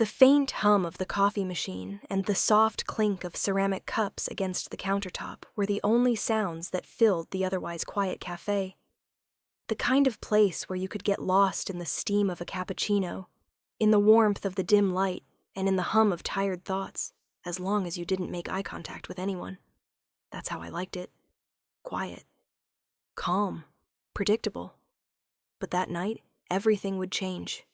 The faint hum of the coffee machine and the soft clink of ceramic cups against the countertop were the only sounds that filled the otherwise quiet cafe. The kind of place where you could get lost in the steam of a cappuccino, in the warmth of the dim light, and in the hum of tired thoughts, as long as you didn't make eye contact with anyone. That's how I liked it. Quiet. Calm. Predictable. But that night, everything would change.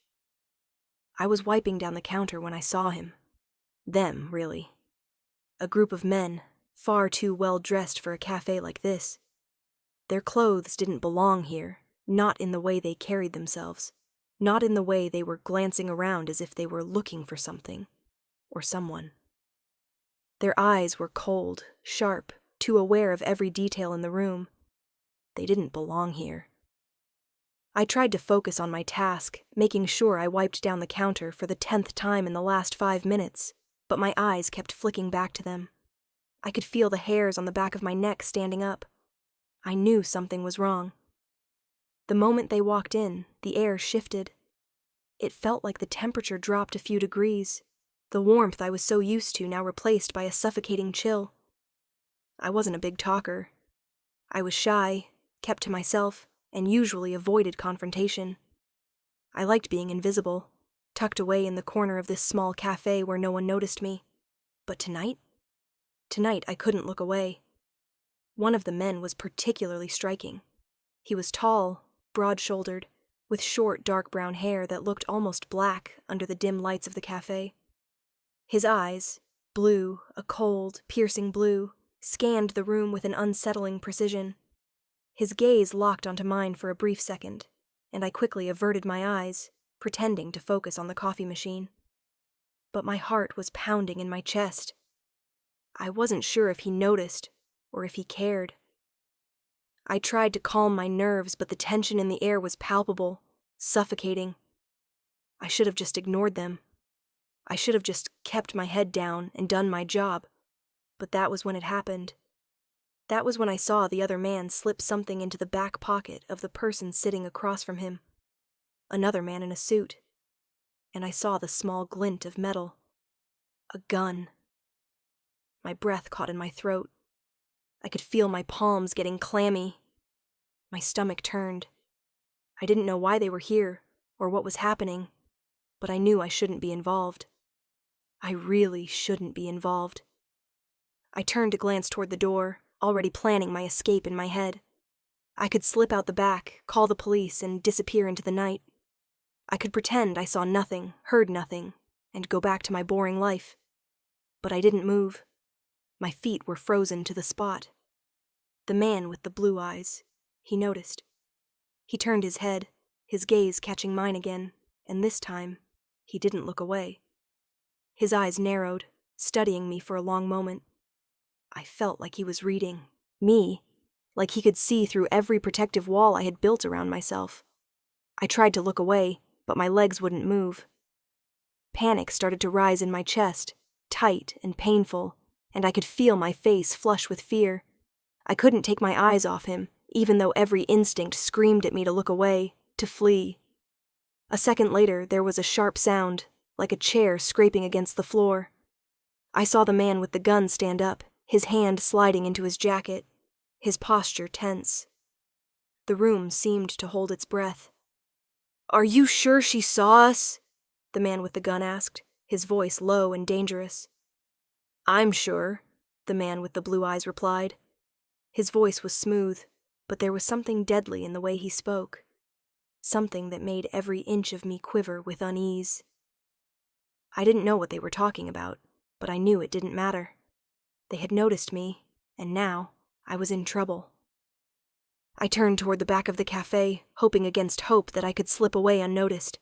I was wiping down the counter when I saw him. Them, really. A group of men, far too well dressed for a cafe like this. Their clothes didn't belong here, not in the way they carried themselves, not in the way they were glancing around as if they were looking for something, or someone. Their eyes were cold, sharp, too aware of every detail in the room. They didn't belong here. I tried to focus on my task, making sure I wiped down the counter for the 10th time in the last 5 minutes, but my eyes kept flicking back to them. I could feel the hairs on the back of my neck standing up. I knew something was wrong. The moment they walked in, the air shifted. It felt like the temperature dropped a few degrees, the warmth I was so used to now replaced by a suffocating chill. I wasn't a big talker. I was shy, kept to myself, and usually avoided confrontation. I liked being invisible, tucked away in the corner of this small cafe where no one noticed me. But tonight I couldn't look away. One of the men was particularly striking. He was tall, broad-shouldered, with short dark brown hair that looked almost black under the dim lights of the cafe. His eyes, blue, a cold, piercing blue, scanned the room with an unsettling precision. His gaze locked onto mine for a brief second, and I quickly averted my eyes, pretending to focus on the coffee machine. But my heart was pounding in my chest. I wasn't sure if he noticed, or if he cared. I tried to calm my nerves, but the tension in the air was palpable, suffocating. I should have just ignored them. I should have just kept my head down and done my job. But that was when it happened. That was when I saw the other man slip something into the back pocket of the person sitting across from him. Another man in a suit. And I saw the small glint of metal. A gun. My breath caught in my throat. I could feel my palms getting clammy. My stomach turned. I didn't know why they were here, or what was happening, but I knew I shouldn't be involved. I really shouldn't be involved. I turned to glance toward the door, already planning my escape in my head. I could slip out the back, call the police, and disappear into the night. I could pretend I saw nothing, heard nothing, and go back to my boring life. But I didn't move. My feet were frozen to the spot. The man with the blue eyes, he noticed. He turned his head, his gaze catching mine again, and this time, he didn't look away. His eyes narrowed, studying me for a long moment. I felt like he was reading me, like he could see through every protective wall I had built around myself. I tried to look away, but my legs wouldn't move. Panic started to rise in my chest, tight and painful, and I could feel my face flush with fear. I couldn't take my eyes off him, even though every instinct screamed at me to look away, to flee. A second later, there was a sharp sound, like a chair scraping against the floor. I saw the man with the gun stand up, his hand sliding into his jacket, his posture tense. The room seemed to hold its breath. "Are you sure she saw us?" the man with the gun asked, his voice low and dangerous. "I'm sure," the man with the blue eyes replied. His voice was smooth, but there was something deadly in the way he spoke. Something that made every inch of me quiver with unease. I didn't know what they were talking about, but I knew it didn't matter. They had noticed me, and now I was in trouble. I turned toward the back of the cafe, hoping against hope that I could slip away unnoticed.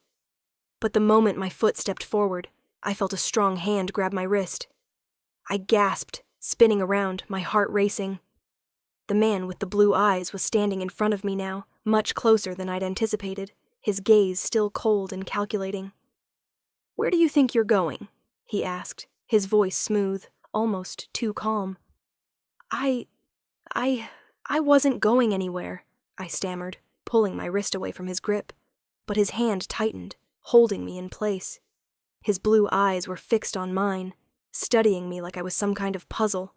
But the moment my foot stepped forward, I felt a strong hand grab my wrist. I gasped, spinning around, my heart racing. The man with the blue eyes was standing in front of me now, much closer than I'd anticipated, his gaze still cold and calculating. "Where do you think you're going?" he asked, his voice smooth, almost too calm. I wasn't going anywhere," I stammered, pulling my wrist away from his grip, but his hand tightened, holding me in place. His blue eyes were fixed on mine, studying me like I was some kind of puzzle.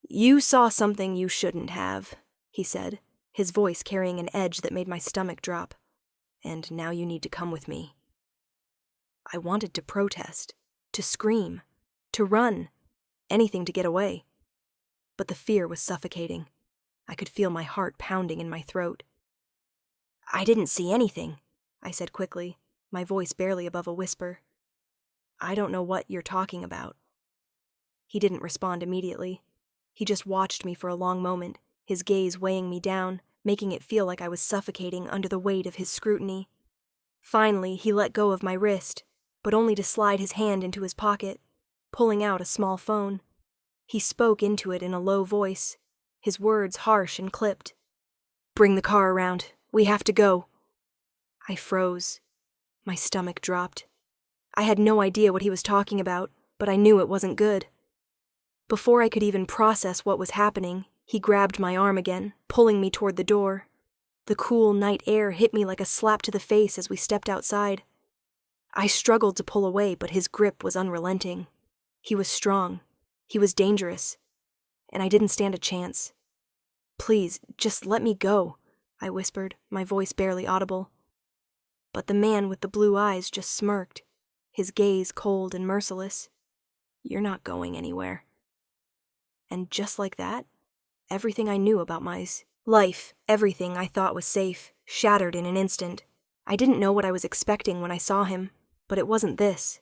"You saw something you shouldn't have," he said, his voice carrying an edge that made my stomach drop. "And now you need to come with me." I wanted to protest, to scream, to run, anything to get away. But the fear was suffocating. I could feel my heart pounding in my throat. "I didn't see anything," I said quickly, my voice barely above a whisper. "I don't know what you're talking about." He didn't respond immediately. He just watched me for a long moment, his gaze weighing me down, making it feel like I was suffocating under the weight of his scrutiny. Finally, he let go of my wrist, but only to slide his hand into his pocket, pulling out a small phone. He spoke into it in a low voice, his words harsh and clipped. "Bring the car around. We have to go." I froze. My stomach dropped. I had no idea what he was talking about, but I knew it wasn't good. Before I could even process what was happening, he grabbed my arm again, pulling me toward the door. The cool night air hit me like a slap to the face as we stepped outside. I struggled to pull away, but his grip was unrelenting. He was strong. He was dangerous. And I didn't stand a chance. "Please, just let me go," I whispered, my voice barely audible. But the man with the blue eyes just smirked, his gaze cold and merciless. "You're not going anywhere." And just like that, everything I knew about my life, everything I thought was safe, shattered in an instant. I didn't know what I was expecting when I saw him, but it wasn't this.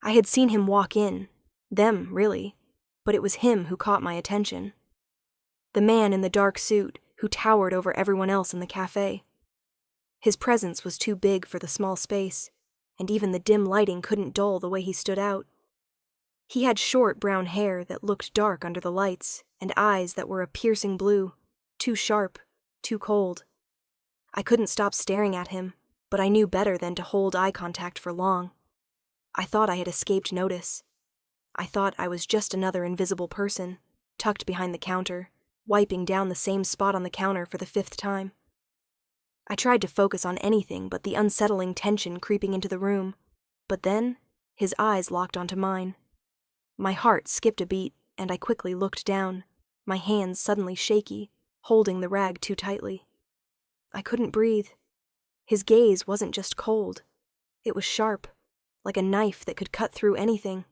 I had seen him walk in, them, really, but it was him who caught my attention. The man in the dark suit who towered over everyone else in the cafe. His presence was too big for the small space, and even the dim lighting couldn't dull the way he stood out. He had short brown hair that looked dark under the lights, and eyes that were a piercing blue, too sharp, too cold. I couldn't stop staring at him, but I knew better than to hold eye contact for long. I thought I had escaped notice. I thought I was just another invisible person, tucked behind the counter, wiping down the same spot on the counter for the 5th time. I tried to focus on anything but the unsettling tension creeping into the room, but then his eyes locked onto mine. My heart skipped a beat, and I quickly looked down, my hands suddenly shaky, holding the rag too tightly. I couldn't breathe. His gaze wasn't just cold. It was sharp, like a knife that could cut through anything.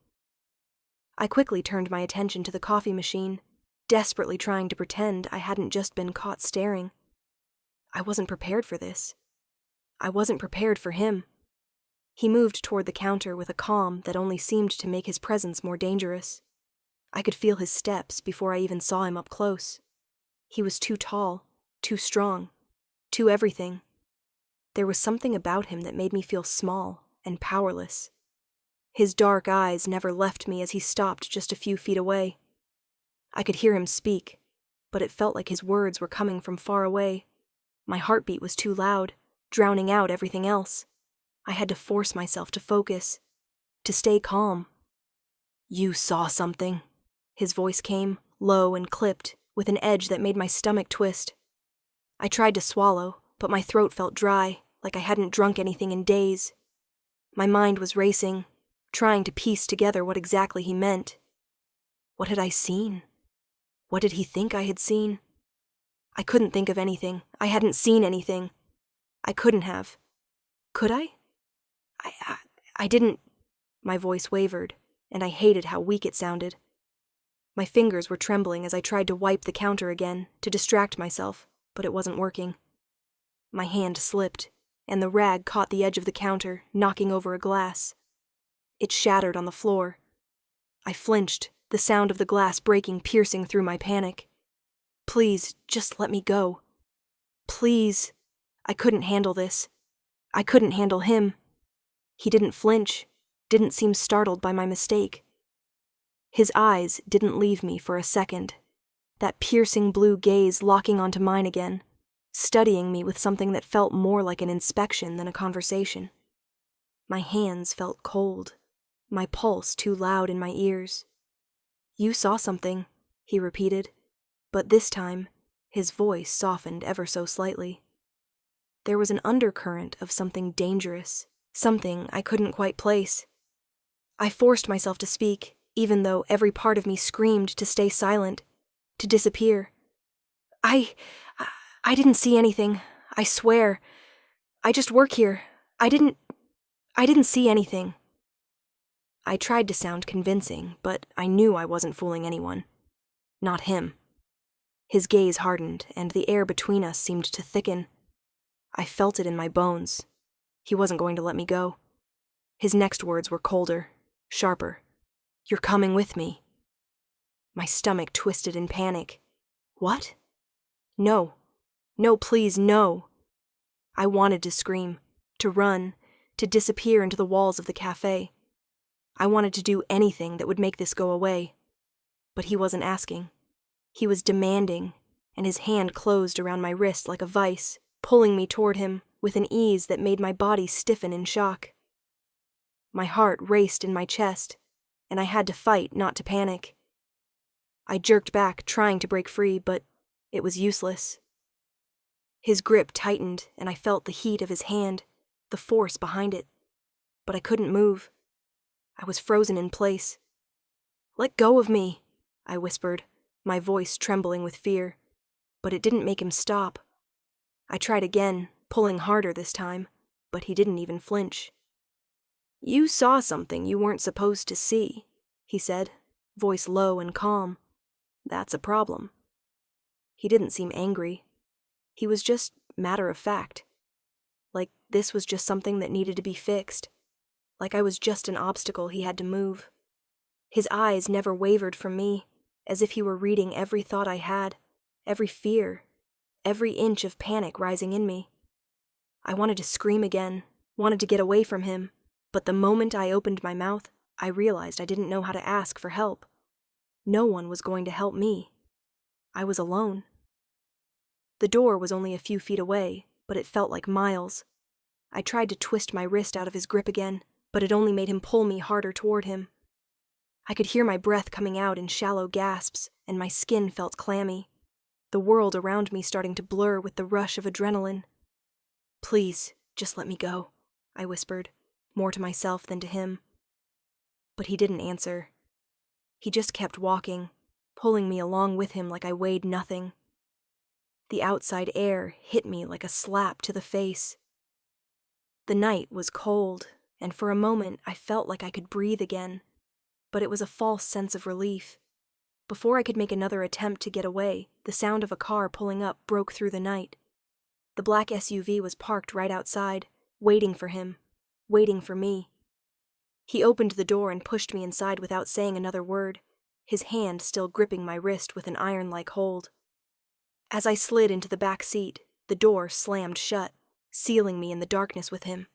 I quickly turned my attention to the coffee machine, desperately trying to pretend I hadn't just been caught staring. I wasn't prepared for this. I wasn't prepared for him. He moved toward the counter with a calm that only seemed to make his presence more dangerous. I could feel his steps before I even saw him up close. He was too tall, too strong, too everything. There was something about him that made me feel small and powerless. His dark eyes never left me as he stopped just a few feet away. I could hear him speak, but it felt like his words were coming from far away. My heartbeat was too loud, drowning out everything else. I had to force myself to focus, to stay calm. "You saw something." His voice came, low and clipped, with an edge that made my stomach twist. I tried to swallow, but my throat felt dry, like I hadn't drunk anything in days. My mind was racing, trying to piece together what exactly he meant. What had I seen? What did he think I had seen? I couldn't think of anything. I hadn't seen anything. I couldn't have. Could I? I didn't. My voice wavered, and I hated how weak it sounded. My fingers were trembling as I tried to wipe the counter again, to distract myself, but it wasn't working. My hand slipped, and the rag caught the edge of the counter, knocking over a glass. It shattered on the floor. I flinched, the sound of the glass breaking piercing through my panic. "Please, just let me go. Please." I couldn't handle this. I couldn't handle him. He didn't flinch, didn't seem startled by my mistake. His eyes didn't leave me for a second, that piercing blue gaze locking onto mine again, studying me with something that felt more like an inspection than a conversation. My hands felt cold, my pulse too loud in my ears. "You saw something," he repeated, but this time, his voice softened ever so slightly. There was an undercurrent of something dangerous, something I couldn't quite place. I forced myself to speak, even though every part of me screamed to stay silent, to disappear. I didn't see anything, I swear. I just work here. I didn't see anything. I tried to sound convincing, but I knew I wasn't fooling anyone. Not him. His gaze hardened, and the air between us seemed to thicken. I felt it in my bones. He wasn't going to let me go. His next words were colder, sharper. "You're coming with me." My stomach twisted in panic. What? No. No, please, no. I wanted to scream, to run, to disappear into the walls of the cafe. I wanted to do anything that would make this go away. But he wasn't asking. He was demanding, and his hand closed around my wrist like a vice, pulling me toward him with an ease that made my body stiffen in shock. My heart raced in my chest, and I had to fight not to panic. I jerked back, trying to break free, but it was useless. His grip tightened, and I felt the heat of his hand, the force behind it. But I couldn't move. I was frozen in place. "Let go of me," I whispered, my voice trembling with fear. But it didn't make him stop. I tried again, pulling harder this time, but he didn't even flinch. "You saw something you weren't supposed to see," he said, voice low and calm. "That's a problem." He didn't seem angry. He was just matter of fact. Like this was just something that needed to be fixed. Like I was just an obstacle he had to move. His eyes never wavered from me, as if he were reading every thought I had, every fear, every inch of panic rising in me. I wanted to scream again, wanted to get away from him, but the moment I opened my mouth, I realized I didn't know how to ask for help. No one was going to help me. I was alone. The door was only a few feet away, but it felt like miles. I tried to twist my wrist out of his grip again, but it only made him pull me harder toward him. I could hear my breath coming out in shallow gasps, and my skin felt clammy, the world around me starting to blur with the rush of adrenaline. "Please, just let me go," I whispered, more to myself than to him. But he didn't answer. He just kept walking, pulling me along with him like I weighed nothing. The outside air hit me like a slap to the face. The night was cold, and for a moment I felt like I could breathe again, but it was a false sense of relief. Before I could make another attempt to get away, the sound of a car pulling up broke through the night. The black SUV was parked right outside, waiting for him, waiting for me. He opened the door and pushed me inside without saying another word, his hand still gripping my wrist with an iron-like hold. As I slid into the back seat, the door slammed shut, sealing me in the darkness with him.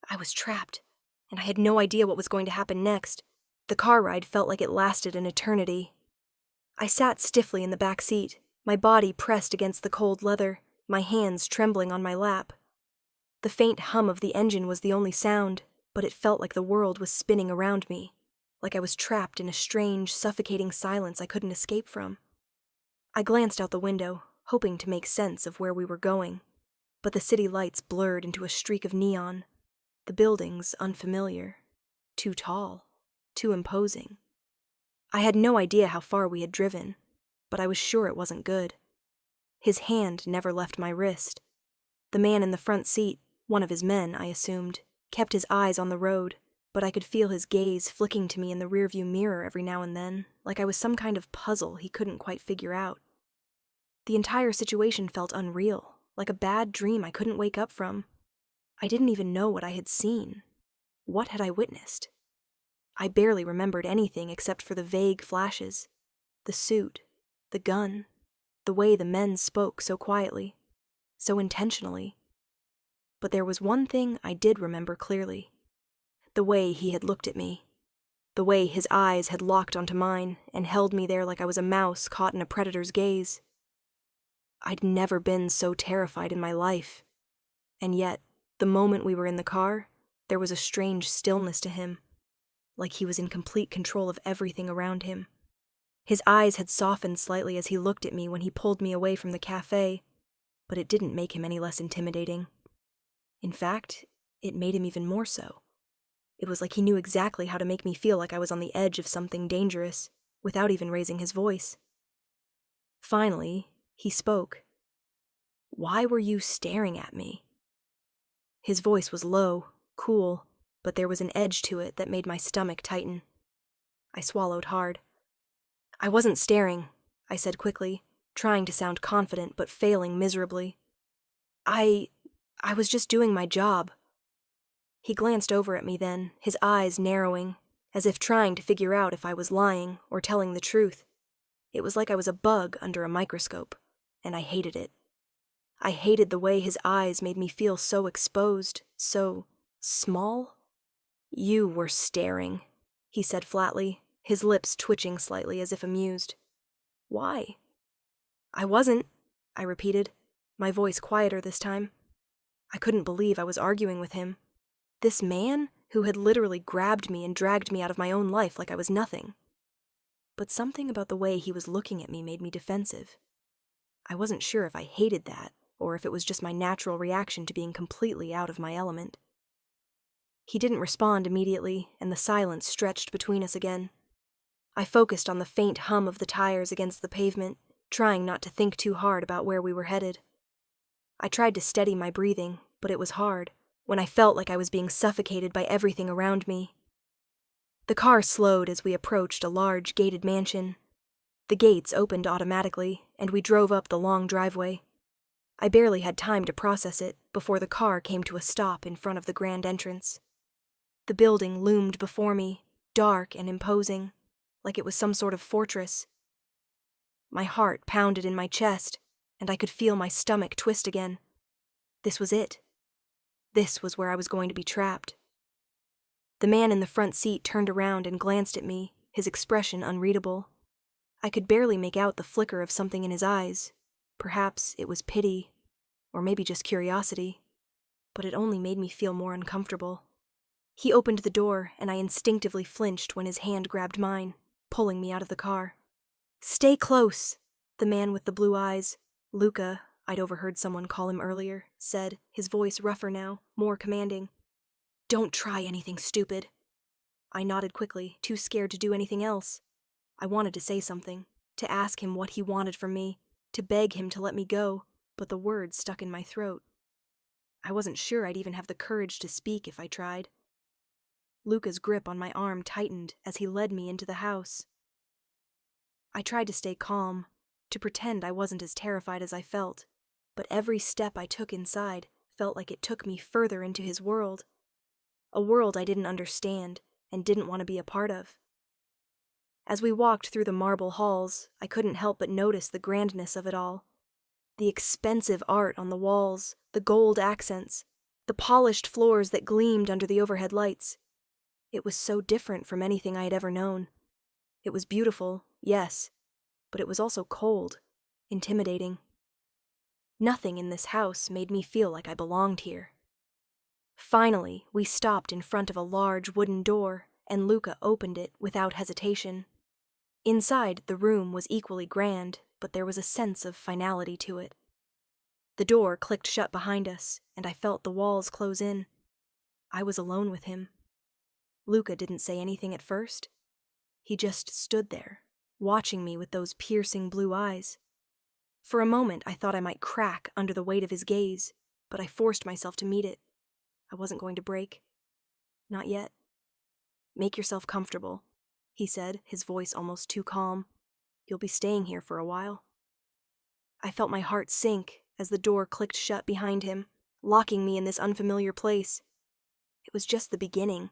I was trapped, and I had no idea what was going to happen next. The car ride felt like it lasted an eternity. I sat stiffly in the back seat, my body pressed against the cold leather, my hands trembling on my lap. The faint hum of the engine was the only sound, but it felt like the world was spinning around me, like I was trapped in a strange, suffocating silence I couldn't escape from. I glanced out the window, hoping to make sense of where we were going, but the city lights blurred into a streak of neon, the buildings unfamiliar, too tall, too imposing. I had no idea how far we had driven, but I was sure it wasn't good. His hand never left my wrist. The man in the front seat, one of his men, I assumed, kept his eyes on the road, but I could feel his gaze flicking to me in the rearview mirror every now and then, like I was some kind of puzzle he couldn't quite figure out. The entire situation felt unreal, like a bad dream I couldn't wake up from. I didn't even know what I had seen. What had I witnessed? I barely remembered anything except for the vague flashes, the suit, the gun, the way the men spoke so quietly, so intentionally. But there was one thing I did remember clearly. The way he had looked at me. The way his eyes had locked onto mine and held me there like I was a mouse caught in a predator's gaze. I'd never been so terrified in my life. And yet, the moment we were in the car, there was a strange stillness to him, like he was in complete control of everything around him. His eyes had softened slightly as he looked at me when he pulled me away from the cafe, but it didn't make him any less intimidating. In fact, It made him even more so. It was like he knew exactly how to make me feel like I was on the edge of something dangerous, without even raising his voice. Finally, he spoke. "Why were you staring at me?" His voice was low, cool, but there was an edge to it that made my stomach tighten. I swallowed hard. "I wasn't staring," I said quickly, trying to sound confident but failing miserably. I was just doing my job." He glanced over at me then, his eyes narrowing, as if trying to figure out if I was lying or telling the truth. It was like I was a bug under a microscope, and I hated it. I hated the way his eyes made me feel so exposed, so small. "You were staring," he said flatly, his lips twitching slightly as if amused. "Why?" "I wasn't," I repeated, my voice quieter this time. I couldn't believe I was arguing with him. This man who had literally grabbed me and dragged me out of my own life like I was nothing. But something about the way he was looking at me made me defensive. I wasn't sure if I hated that, or if it was just my natural reaction to being completely out of my element. He didn't respond immediately, and the silence stretched between us again. I focused on the faint hum of the tires against the pavement, trying not to think too hard about where we were headed. I tried to steady my breathing, but it was hard, when I felt like I was being suffocated by everything around me. The car slowed as we approached a large gated mansion. The gates opened automatically, and we drove up the long driveway. I barely had time to process it before the car came to a stop in front of the grand entrance. The building loomed before me, dark and imposing, like it was some sort of fortress. My heart pounded in my chest, and I could feel my stomach twist again. This was it. This was where I was going to be trapped. The man in the front seat turned around and glanced at me, his expression unreadable. I could barely make out the flicker of something in his eyes. Perhaps it was pity, or maybe just curiosity, but it only made me feel more uncomfortable. He opened the door, and I instinctively flinched when his hand grabbed mine, pulling me out of the car. "Stay close," the man with the blue eyes, Luca, I'd overheard someone call him earlier, said, his voice rougher now, more commanding. "Don't try anything stupid." I nodded quickly, too scared to do anything else. I wanted to say something, to ask him what he wanted from me, to beg him to let me go, but the words stuck in my throat. I wasn't sure I'd even have the courage to speak if I tried. Luca's grip on my arm tightened as he led me into the house. I tried to stay calm, to pretend I wasn't as terrified as I felt, but every step I took inside felt like it took me further into his world. A world I didn't understand and didn't want to be a part of. As we walked through the marble halls, I couldn't help but notice the grandness of it all. The expensive art on the walls, the gold accents, the polished floors that gleamed under the overhead lights. It was so different from anything I had ever known. It was beautiful, yes, but it was also cold, intimidating. Nothing in this house made me feel like I belonged here. Finally, we stopped in front of a large wooden door, and Luca opened it without hesitation. Inside, the room was equally grand, but there was a sense of finality to it. The door clicked shut behind us, and I felt the walls close in. I was alone with him. Luca didn't say anything at first. He just stood there, watching me with those piercing blue eyes. For a moment, I thought I might crack under the weight of his gaze, but I forced myself to meet it. I wasn't going to break. Not yet. "Make yourself comfortable," he said, his voice almost too calm. "You'll be staying here for a while." I felt my heart sink as the door clicked shut behind him, locking me in this unfamiliar place. It was just the beginning,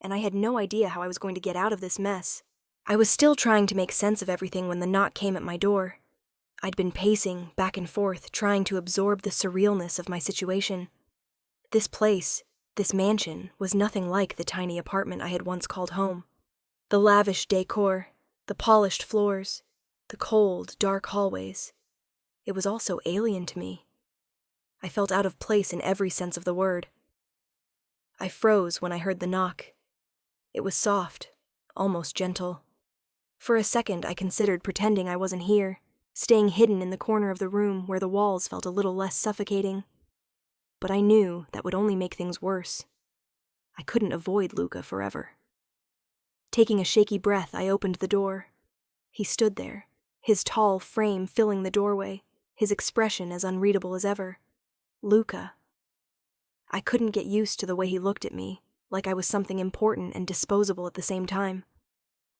and I had no idea how I was going to get out of this mess. I was still trying to make sense of everything when the knock came at my door. I'd been pacing back and forth, trying to absorb the surrealness of my situation. This place, this mansion, was nothing like the tiny apartment I had once called home. The lavish decor, the polished floors, the cold, dark hallways. It was all so alien to me. I felt out of place in every sense of the word. I froze when I heard the knock. It was soft, almost gentle. For a second, I considered pretending I wasn't here, staying hidden in the corner of the room where the walls felt a little less suffocating. but I knew that would only make things worse. I couldn't avoid Luca forever. Taking a shaky breath, I opened the door. He stood there, his tall frame filling the doorway, his expression as unreadable as ever. Luca. I couldn't get used to the way he looked at me, like I was something important and disposable at the same time.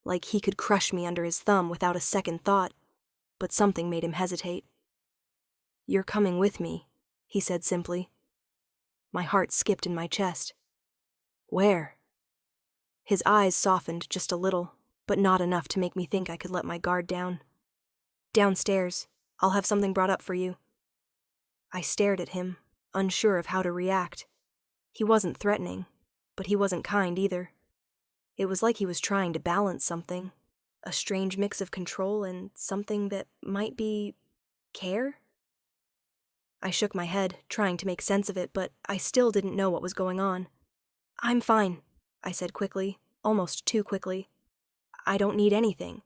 Like he could crush me under his thumb without a second thought, but something made him hesitate. "You're coming with me," he said simply. My heart skipped in my chest. "Where?" His eyes softened just a little, but not enough to make me think I could let my guard down. "Downstairs. I'll have something brought up for you." I stared at him, unsure of how to react. He wasn't threatening, but he wasn't kind either. It was like he was trying to balance something, a strange mix of control and something that might be care? I shook my head, trying to make sense of it, but I still didn't know what was going on. "I'm fine," I said quickly, almost too quickly. "I don't need anything."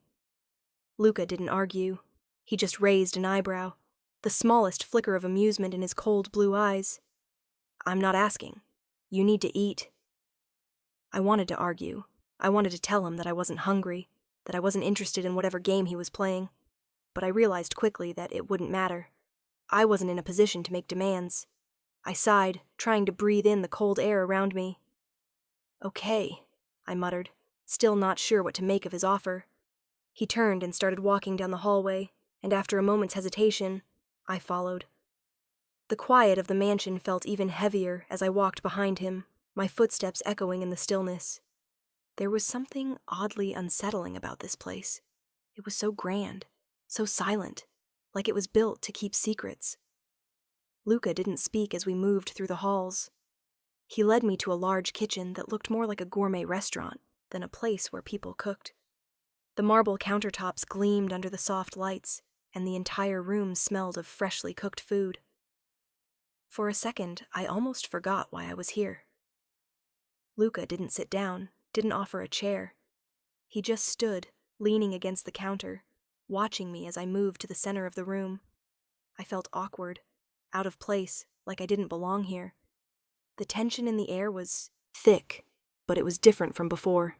Luca didn't argue. He just raised an eyebrow, the smallest flicker of amusement in his cold blue eyes. "I'm not asking. You need to eat." I wanted to argue. I wanted to tell him that I wasn't hungry, that I wasn't interested in whatever game he was playing, but I realized quickly that it wouldn't matter. I wasn't in a position to make demands. I sighed, trying to breathe in the cold air around me. "Okay," I muttered, still not sure what to make of his offer. He turned and started walking down the hallway, and after a moment's hesitation, I followed. The quiet of the mansion felt even heavier as I walked behind him, my footsteps echoing in the stillness. There was something oddly unsettling about this place. It was so grand, so silent, like it was built to keep secrets. Luca didn't speak as we moved through the halls. He led me to a large kitchen that looked more like a gourmet restaurant than a place where people cooked. The marble countertops gleamed under the soft lights, and the entire room smelled of freshly cooked food. For a second, I almost forgot why I was here. Luca didn't sit down, didn't offer a chair. He just stood, leaning against the counter, watching me as I moved to the center of the room. I felt awkward, out of place, like I didn't belong here. The tension in the air was thick, but it was different from before.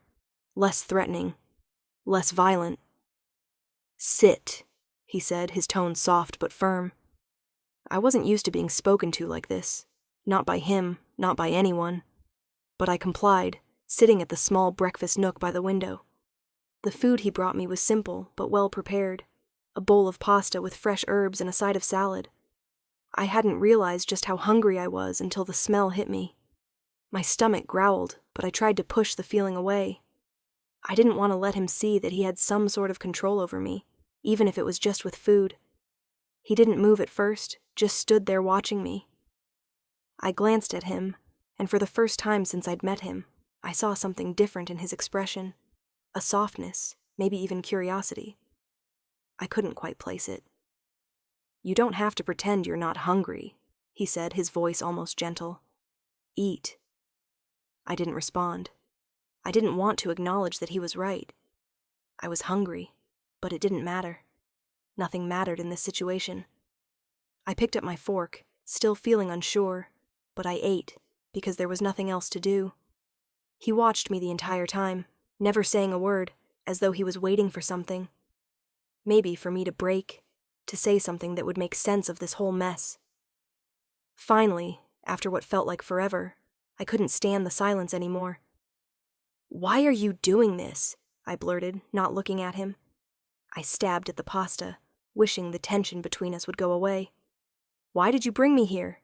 Less threatening, less violent. "Sit," he said, his tone soft but firm. I wasn't used to being spoken to like this. Not by him, not by anyone. But I complied, sitting at the small breakfast nook by the window. The food he brought me was simple, but well prepared. A bowl of pasta with fresh herbs and a side of salad. I hadn't realized just how hungry I was until the smell hit me. My stomach growled, but I tried to push the feeling away. I didn't want to let him see that he had some sort of control over me, even if it was just with food. He didn't move at first, just stood there watching me. I glanced at him, and for the first time since I'd met him, I saw something different in his expression. A softness, maybe even curiosity. I couldn't quite place it. "You don't have to pretend you're not hungry," he said, his voice almost gentle. "Eat." I didn't respond. I didn't want to acknowledge that he was right. I was hungry, but it didn't matter. Nothing mattered in this situation. I picked up my fork, still feeling unsure, but I ate, because there was nothing else to do. He watched me the entire time, never saying a word, as though he was waiting for something. Maybe for me to break, to say something that would make sense of this whole mess. Finally, after what felt like forever, I couldn't stand the silence anymore. "Why are you doing this?" I blurted, not looking at him. I stabbed at the pasta, wishing the tension between us would go away. "Why did you bring me here?"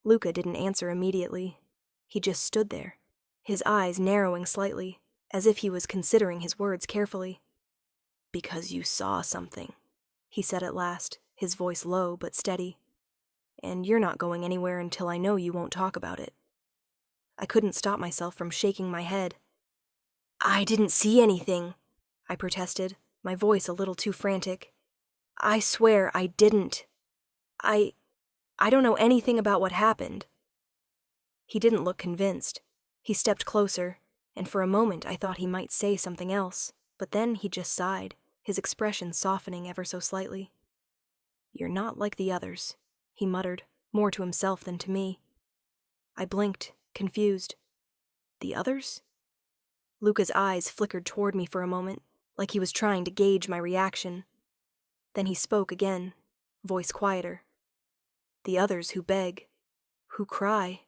Luca didn't answer immediately. He just stood there, his eyes narrowing slightly, as if he was considering his words carefully. "Because you saw something," he said at last, his voice low but steady. "And you're not going anywhere until I know you won't talk about it." I couldn't stop myself from shaking my head. "I didn't see anything," I protested, my voice a little too frantic. "I swear I didn't. I don't know anything about what happened." He didn't look convinced. He stepped closer, and for a moment I thought he might say something else, but then he just sighed, his expression softening ever so slightly. "You're not like the others," he muttered, more to himself than to me. I blinked, confused. The others? Luca's eyes flickered toward me for a moment, like he was trying to gauge my reaction. Then he spoke again, voice quieter. The others who beg, who cry,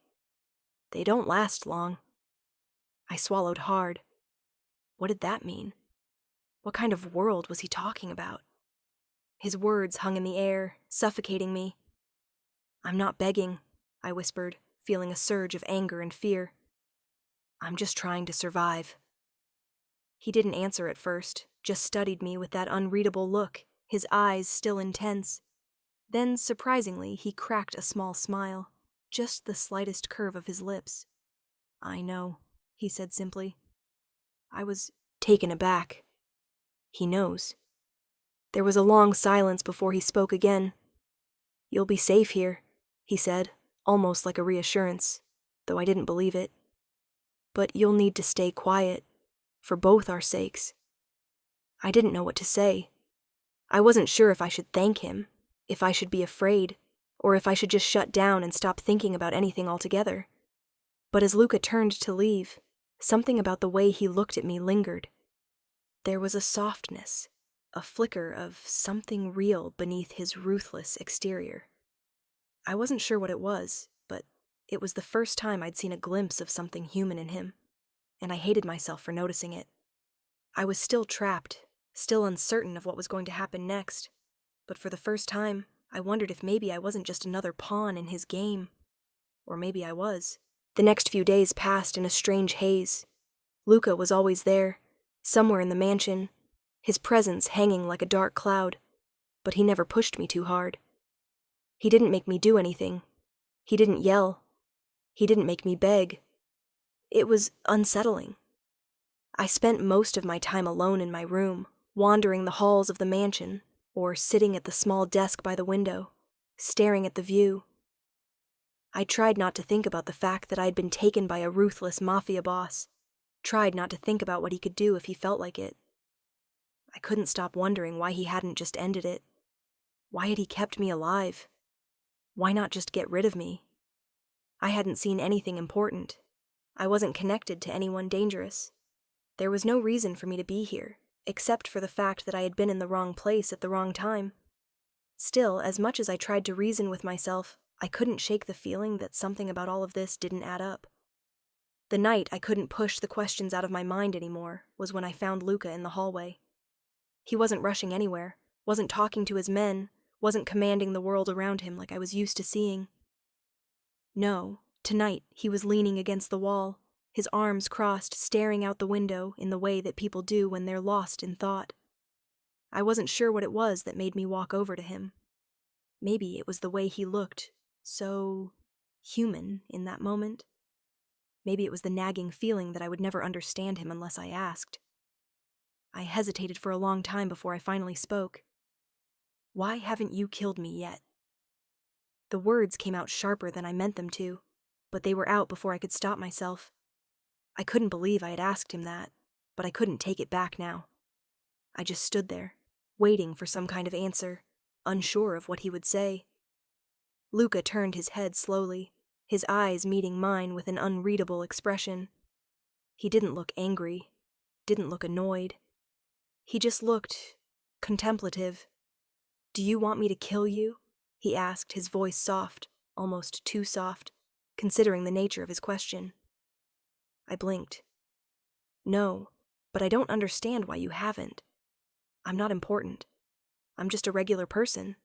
they don't last long. I swallowed hard. What did that mean? What kind of world was he talking about? His words hung in the air, suffocating me. I'm not begging, I whispered, feeling a surge of anger and fear. I'm just trying to survive. He didn't answer at first, just studied me with that unreadable look, his eyes still intense. Then, surprisingly, he cracked a small smile, just the slightest curve of his lips. I know, he said simply. I was taken aback. He knows. There was a long silence before he spoke again. You'll be safe here, he said, almost like a reassurance, though I didn't believe it. But you'll need to stay quiet, for both our sakes. I didn't know what to say. I wasn't sure if I should thank him, if I should be afraid, or if I should just shut down and stop thinking about anything altogether. But as Luca turned to leave, something about the way he looked at me lingered. There was a softness, a flicker of something real beneath his ruthless exterior. I wasn't sure what it was, but it was the first time I'd seen a glimpse of something human in him, and I hated myself for noticing it. I was still trapped, still uncertain of what was going to happen next, but for the first time, I wondered if maybe I wasn't just another pawn in his game. Or maybe I was. The next few days passed in a strange haze. Luca was always there, somewhere in the mansion, his presence hanging like a dark cloud, but he never pushed me too hard. He didn't make me do anything. He didn't yell. He didn't make me beg. It was unsettling. I spent most of my time alone in my room, wandering the halls of the mansion, or sitting at the small desk by the window, staring at the view. I tried not to think about the fact that I'd been taken by a ruthless Mafia boss, tried not to think about what he could do if he felt like it. I couldn't stop wondering why he hadn't just ended it. Why had he kept me alive? Why not just get rid of me? I hadn't seen anything important. I wasn't connected to anyone dangerous. There was no reason for me to be here, except for the fact that I had been in the wrong place at the wrong time. Still, as much as I tried to reason with myself, I couldn't shake the feeling that something about all of this didn't add up. The night I couldn't push the questions out of my mind anymore was when I found Luca in the hallway. He wasn't rushing anywhere, wasn't talking to his men, wasn't commanding the world around him like I was used to seeing. No, tonight he was leaning against the wall, his arms crossed, staring out the window in the way that people do when they're lost in thought. I wasn't sure what it was that made me walk over to him. Maybe it was the way he looked, so human in that moment. Maybe it was the nagging feeling that I would never understand him unless I asked. I hesitated for a long time before I finally spoke. Why haven't you killed me yet? The words came out sharper than I meant them to, but they were out before I could stop myself. I couldn't believe I had asked him that, but I couldn't take it back now. I just stood there, waiting for some kind of answer, unsure of what he would say. Luca turned his head slowly, his eyes meeting mine with an unreadable expression. He didn't look angry, didn't look annoyed. He just looked contemplative. Do you want me to kill you? He asked, his voice soft, almost too soft, considering the nature of his question. I blinked. No, but I don't understand why you haven't. I'm not important. I'm just a regular person.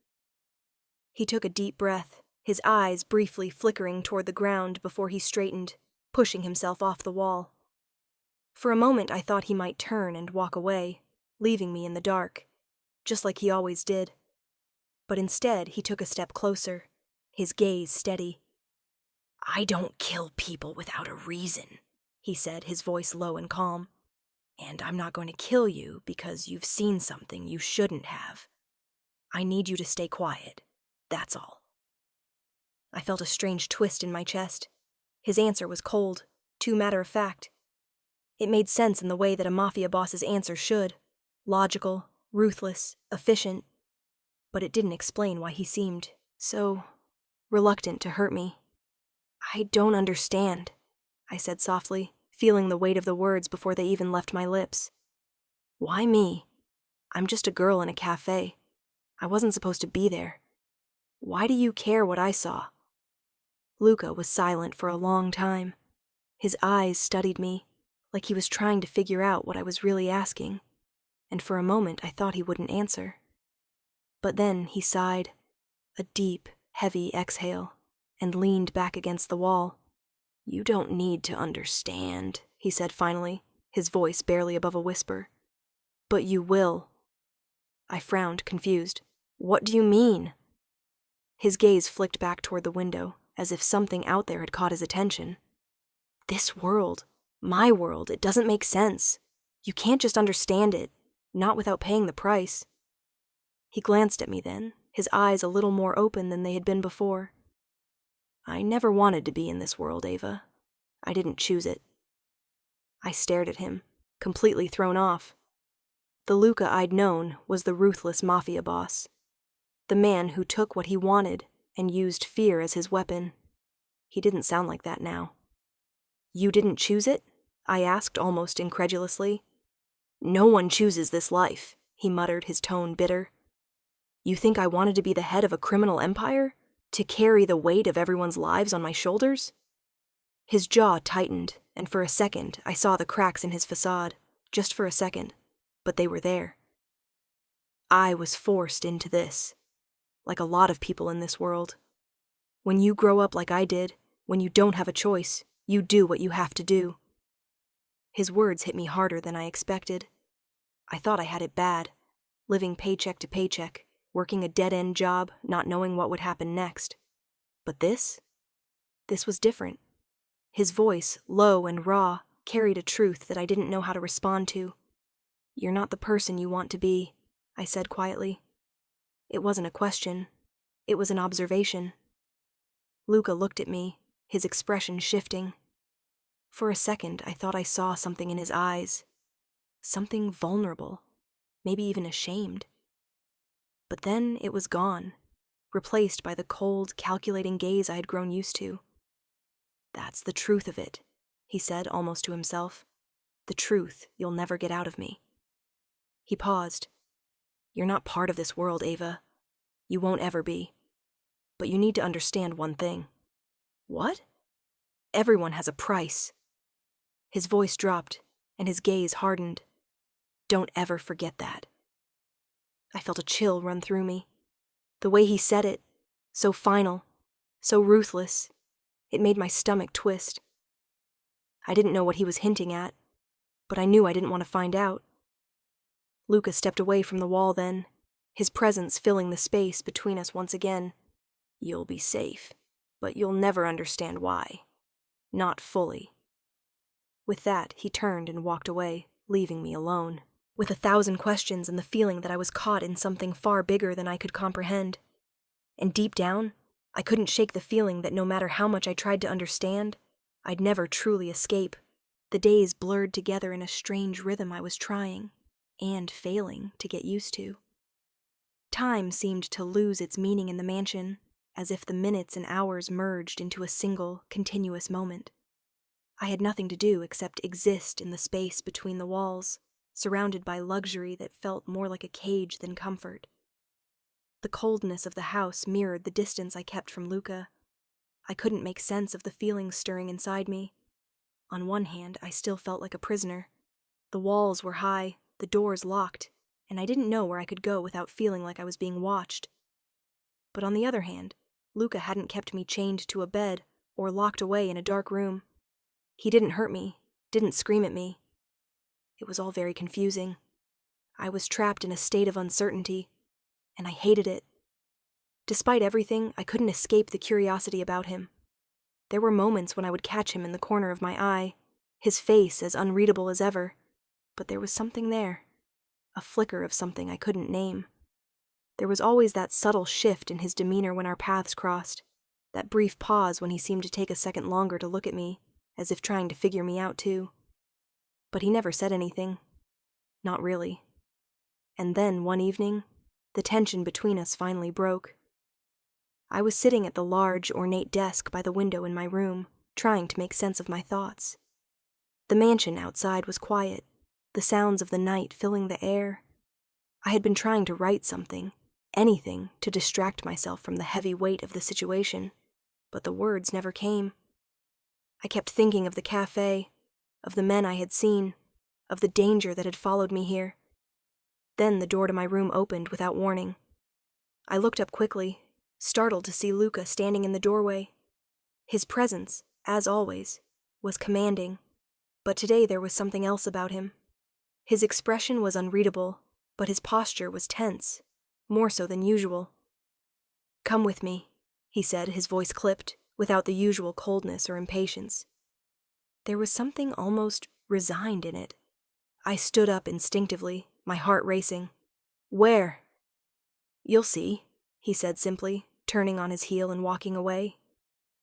He took a deep breath, his eyes briefly flickering toward the ground before he straightened, pushing himself off the wall. For a moment I thought he might turn and walk away, leaving me in the dark, just like he always did. But instead he took a step closer, his gaze steady. I don't kill people without a reason, he said, his voice low and calm. And I'm not going to kill you because you've seen something you shouldn't have. I need you to stay quiet, that's all. I felt a strange twist in my chest. His answer was cold, too matter-of-fact. It made sense in the way that a Mafia boss's answer should. Logical, ruthless, efficient. But it didn't explain why he seemed so reluctant to hurt me. "I don't understand," I said softly, feeling the weight of the words before they even left my lips. "Why me? I'm just a girl in a cafe. I wasn't supposed to be there. Why do you care what I saw?" Luca was silent for a long time. His eyes studied me, like he was trying to figure out what I was really asking, and for a moment I thought he wouldn't answer. But then he sighed, a deep, heavy exhale, and leaned back against the wall. "You don't need to understand," he said finally, his voice barely above a whisper. "But you will." I frowned, confused. "What do you mean?" His gaze flicked back toward the window, as if something out there had caught his attention. "This world, my world, it doesn't make sense. You can't just understand it, not without paying the price." He glanced at me then, his eyes a little more open than they had been before. "I never wanted to be in this world, Ava. I didn't choose it." I stared at him, completely thrown off. The Luca I'd known was the ruthless Mafia boss, the man who took what he wanted and used fear as his weapon. He didn't sound like that now. "You didn't choose it?" I asked almost incredulously. "No one chooses this life," he muttered, his tone bitter. "You think I wanted to be the head of a criminal empire? To carry the weight of everyone's lives on my shoulders?" His jaw tightened, and for a second I saw the cracks in his facade, just for a second, but they were there. I was forced into this, like a lot of people in this world. When you grow up like I did, when you don't have a choice, you do what you have to do. His words hit me harder than I expected. I thought I had it bad, living paycheck to paycheck, working a dead-end job, not knowing what would happen next. But this was different. His voice, low and raw, carried a truth that I didn't know how to respond to. "You're not the person you want to be," I said quietly. It wasn't a question. It was an observation. Luca looked at me, his expression shifting. For a second, I thought I saw something in his eyes. Something vulnerable, maybe even ashamed. But then it was gone, replaced by the cold, calculating gaze I had grown used to. "That's the truth of it," he said almost to himself. "The truth you'll never get out of me." He paused. "You're not part of this world, Ava. You won't ever be. But you need to understand one thing." "What?" "Everyone has a price." His voice dropped, and his gaze hardened. "Don't ever forget that." I felt a chill run through me. The way he said it, so final, so ruthless, it made my stomach twist. I didn't know what he was hinting at, but I knew I didn't want to find out. Luca stepped away from the wall then, his presence filling the space between us once again. "You'll be safe, but you'll never understand why. Not fully." With that, he turned and walked away, leaving me alone, with 1,000 questions and the feeling that I was caught in something far bigger than I could comprehend. And deep down, I couldn't shake the feeling that no matter how much I tried to understand, I'd never truly escape. The days blurred together in a strange rhythm I was trying, and failing, to get used to. Time seemed to lose its meaning in the mansion, as if the minutes and hours merged into a single, continuous moment. I had nothing to do except exist in the space between the walls, surrounded by luxury that felt more like a cage than comfort. The coldness of the house mirrored the distance I kept from Luca. I couldn't make sense of the feelings stirring inside me. On one hand, I still felt like a prisoner. The walls were high, the doors locked, and I didn't know where I could go without feeling like I was being watched. But on the other hand, Luca hadn't kept me chained to a bed or locked away in a dark room. He didn't hurt me, didn't scream at me. It was all very confusing. I was trapped in a state of uncertainty, and I hated it. Despite everything, I couldn't escape the curiosity about him. There were moments when I would catch him in the corner of my eye, his face as unreadable as ever, but there was something there, a flicker of something I couldn't name. There was always that subtle shift in his demeanor when our paths crossed, that brief pause when he seemed to take a second longer to look at me, as if trying to figure me out too. But he never said anything. Not really. And then, one evening, the tension between us finally broke. I was sitting at the large, ornate desk by the window in my room, trying to make sense of my thoughts. The mansion outside was quiet, the sounds of the night filling the air. I had been trying to write something, anything, to distract myself from the heavy weight of the situation, but the words never came. I kept thinking of the cafe, of the men I had seen, of the danger that had followed me here. Then the door to my room opened without warning. I looked up quickly, startled to see Luca standing in the doorway. His presence, as always, was commanding, but today there was something else about him. His expression was unreadable, but his posture was tense, more so than usual. "Come with me," he said, his voice clipped, without the usual coldness or impatience. There was something almost resigned in it. I stood up instinctively, my heart racing. "Where?" "You'll see," he said simply, turning on his heel and walking away.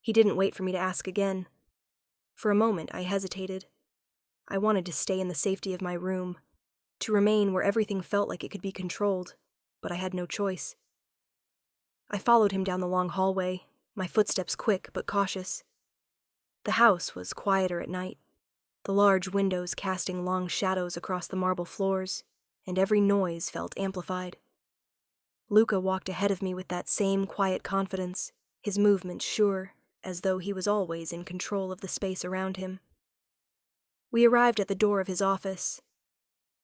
He didn't wait for me to ask again. For a moment I hesitated. I wanted to stay in the safety of my room, to remain where everything felt like it could be controlled, but I had no choice. I followed him down the long hallway, my footsteps quick but cautious. The house was quieter at night, the large windows casting long shadows across the marble floors, and every noise felt amplified. Luca walked ahead of me with that same quiet confidence, his movements sure, as though he was always in control of the space around him. We arrived at the door of his office.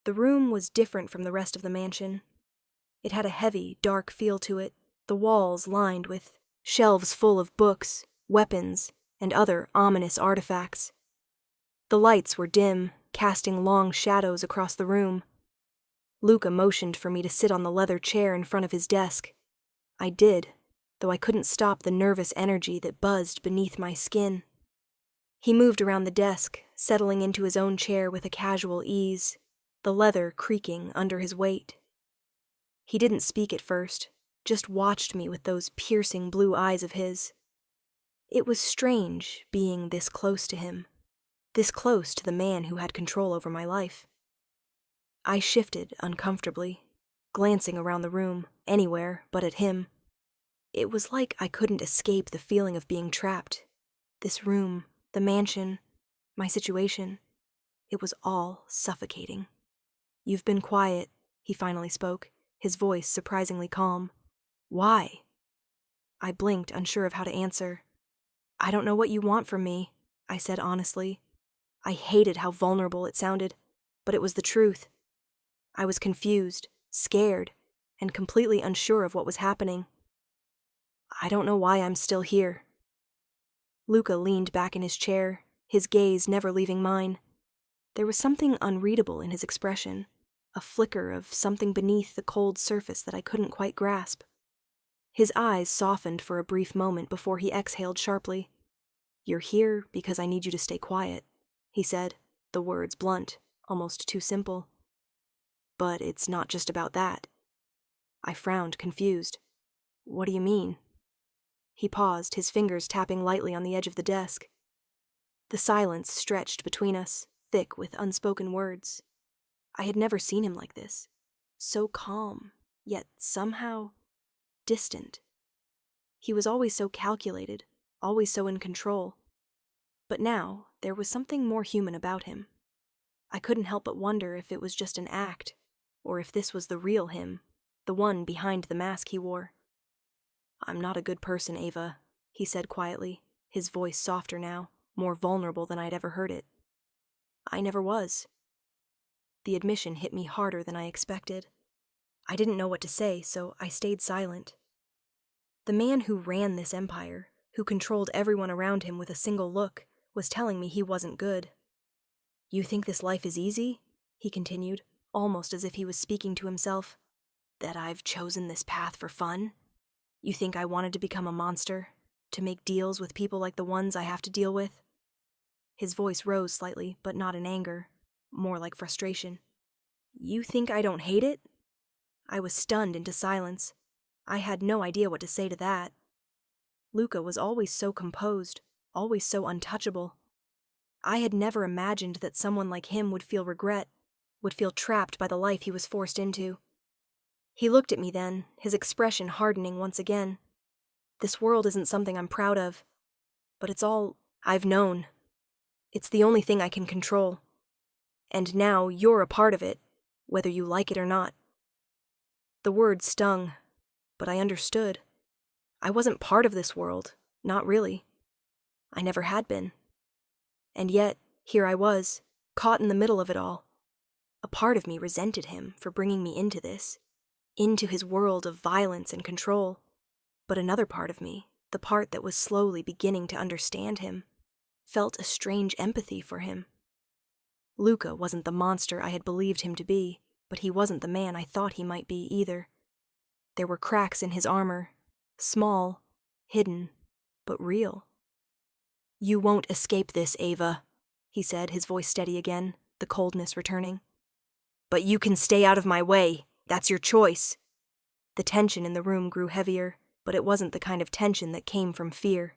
The room was different from the rest of the mansion. It had a heavy, dark feel to it, the walls lined with shelves full of books, weapons, and other ominous artifacts. The lights were dim, casting long shadows across the room. Luca motioned for me to sit on the leather chair in front of his desk. I did, though I couldn't stop the nervous energy that buzzed beneath my skin. He moved around the desk, settling into his own chair with a casual ease, the leather creaking under his weight. He didn't speak at first, just watched me with those piercing blue eyes of his. It was strange being this close to him, this close to the man who had control over my life. I shifted uncomfortably, glancing around the room, anywhere but at him. It was like I couldn't escape the feeling of being trapped. This room, the mansion, my situation, it was all suffocating. "You've been quiet," he finally spoke, his voice surprisingly calm. "Why?" I blinked, unsure of how to answer. "I don't know what you want from me," I said honestly. I hated how vulnerable it sounded, but it was the truth. I was confused, scared, and completely unsure of what was happening. "I don't know why I'm still here." Luca leaned back in his chair, his gaze never leaving mine. There was something unreadable in his expression, a flicker of something beneath the cold surface that I couldn't quite grasp. His eyes softened for a brief moment before he exhaled sharply. "You're here because I need you to stay quiet," he said, the words blunt, almost too simple. "But it's not just about that." I frowned, confused. "What do you mean?" He paused, his fingers tapping lightly on the edge of the desk. The silence stretched between us, thick with unspoken words. I had never seen him like this. So calm, yet somehow distant. He was always so calculated, always so in control. But now, there was something more human about him. I couldn't help but wonder if it was just an act, or if this was the real him, the one behind the mask he wore. "I'm not a good person, Ava," he said quietly, his voice softer now, more vulnerable than I'd ever heard it. "I never was." The admission hit me harder than I expected. I didn't know what to say, so I stayed silent. The man who ran this empire, who controlled everyone around him with a single look, was telling me he wasn't good. "You think this life is easy?" he continued, almost as if he was speaking to himself. "That I've chosen this path for fun? You think I wanted to become a monster, to make deals with people like the ones I have to deal with?" His voice rose slightly, but not in anger, more like frustration. "You think I don't hate it?" I was stunned into silence. I had no idea what to say to that. Luca was always so composed, always so untouchable. I had never imagined that someone like him would feel regret, would feel trapped by the life he was forced into. He looked at me then, his expression hardening once again. This world isn't something I'm proud of, but it's all I've known. It's the only thing I can control. And now you're a part of it, whether you like it or not. The words stung, but I understood. I wasn't part of this world, not really. I never had been. And yet, here I was, caught in the middle of it all. A part of me resented him for bringing me into this, into his world of violence and control. But another part of me, the part that was slowly beginning to understand him, felt a strange empathy for him. Luca wasn't the monster I had believed him to be, but he wasn't the man I thought he might be either. There were cracks in his armor, small, hidden, but real. "You won't escape this, Ava," he said, his voice steady again, the coldness returning. "But you can stay out of my way. That's your choice." The tension in the room grew heavier, but it wasn't the kind of tension that came from fear.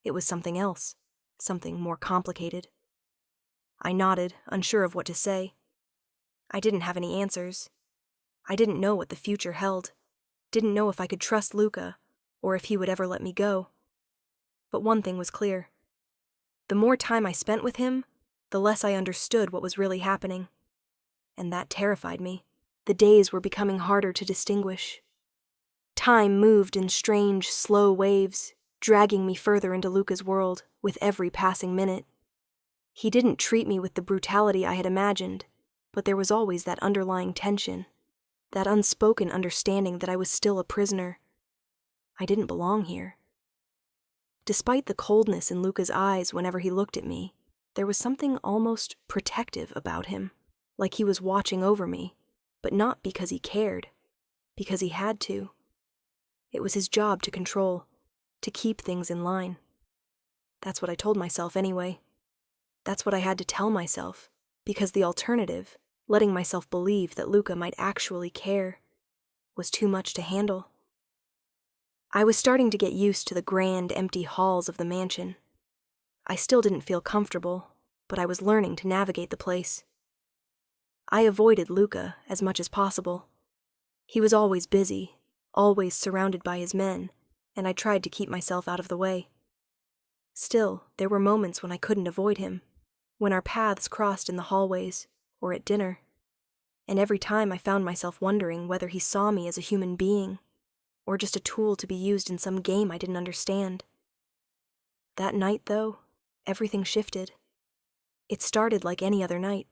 It was something else, something more complicated. I nodded, unsure of what to say. I didn't have any answers. I didn't know what the future held, didn't know if I could trust Luca, or if he would ever let me go. But one thing was clear. The more time I spent with him, the less I understood what was really happening. And that terrified me. The days were becoming harder to distinguish. Time moved in strange, slow waves, dragging me further into Luca's world with every passing minute. He didn't treat me with the brutality I had imagined, but there was always that underlying tension, that unspoken understanding that I was still a prisoner. I didn't belong here. Despite the coldness in Luca's eyes whenever he looked at me, there was something almost protective about him, like he was watching over me, but not because he cared, because he had to. It was his job to control, to keep things in line. That's what I told myself anyway. That's what I had to tell myself, because the alternative, letting myself believe that Luca might actually care, was too much to handle. I was starting to get used to the grand, empty halls of the mansion. I still didn't feel comfortable, but I was learning to navigate the place. I avoided Luca as much as possible. He was always busy, always surrounded by his men, and I tried to keep myself out of the way. Still, there were moments when I couldn't avoid him, when our paths crossed in the hallways, or at dinner, and every time I found myself wondering whether he saw me as a human being, or just a tool to be used in some game I didn't understand. That night, though, everything shifted. It started like any other night.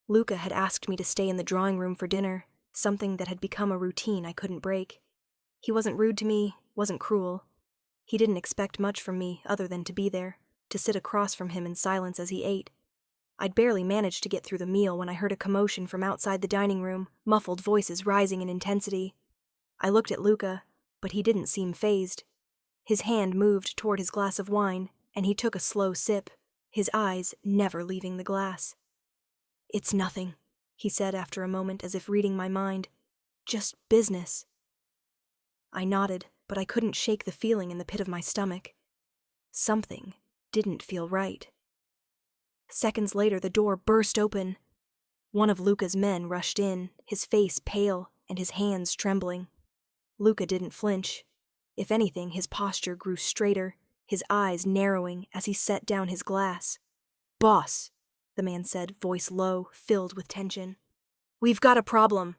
Luca had asked me to stay in the drawing room for dinner, something that had become a routine I couldn't break. He wasn't rude to me, wasn't cruel. He didn't expect much from me other than to be there, to sit across from him in silence as he ate. I'd barely managed to get through the meal when I heard a commotion from outside the dining room, muffled voices rising in intensity. I looked at Luca, but he didn't seem fazed. His hand moved toward his glass of wine, and he took a slow sip, his eyes never leaving the glass. "It's nothing," he said after a moment as if reading my mind. "Just business." I nodded, but I couldn't shake the feeling in the pit of my stomach. Something didn't feel right. Seconds later, the door burst open. One of Luca's men rushed in, his face pale and his hands trembling. Luca didn't flinch. If anything, his posture grew straighter, his eyes narrowing as he set down his glass. "Boss," the man said, voice low, filled with tension. "We've got a problem."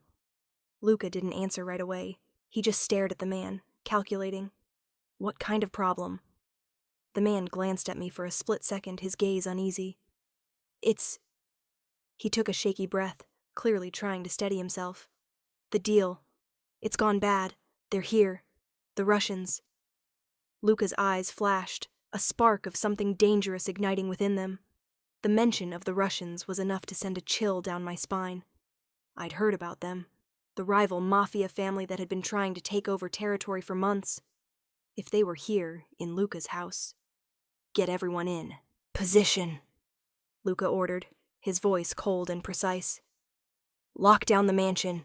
Luca didn't answer right away. He just stared at the man, calculating. What kind of problem? The man glanced at me for a split second, his gaze uneasy. "It's..." He took a shaky breath, clearly trying to steady himself. "The deal. It's gone bad. They're here. The Russians." Luca's eyes flashed, a spark of something dangerous igniting within them. The mention of the Russians was enough to send a chill down my spine. I'd heard about them, the rival Mafia family that had been trying to take over territory for months. If they were here, in Luca's house. "Get everyone in. Position," Luca ordered, his voice cold and precise. "Lock down the mansion.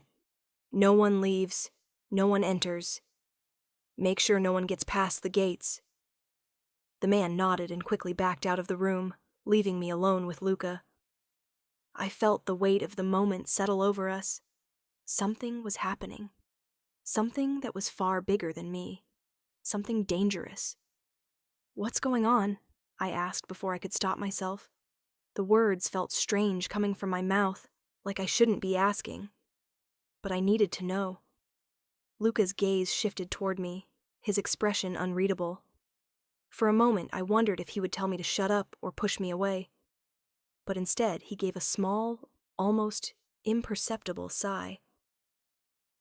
No one leaves, no one enters. Make sure no one gets past the gates." The man nodded and quickly backed out of the room, leaving me alone with Luca. I felt the weight of the moment settle over us. Something was happening. Something that was far bigger than me. something dangerous. "What's going on?" I asked before I could stop myself. The words felt strange coming from my mouth, like I shouldn't be asking. But I needed to know. Luca's gaze shifted toward me, his expression unreadable. For a moment, I wondered if he would tell me to shut up or push me away. But instead, he gave a small, almost imperceptible sigh.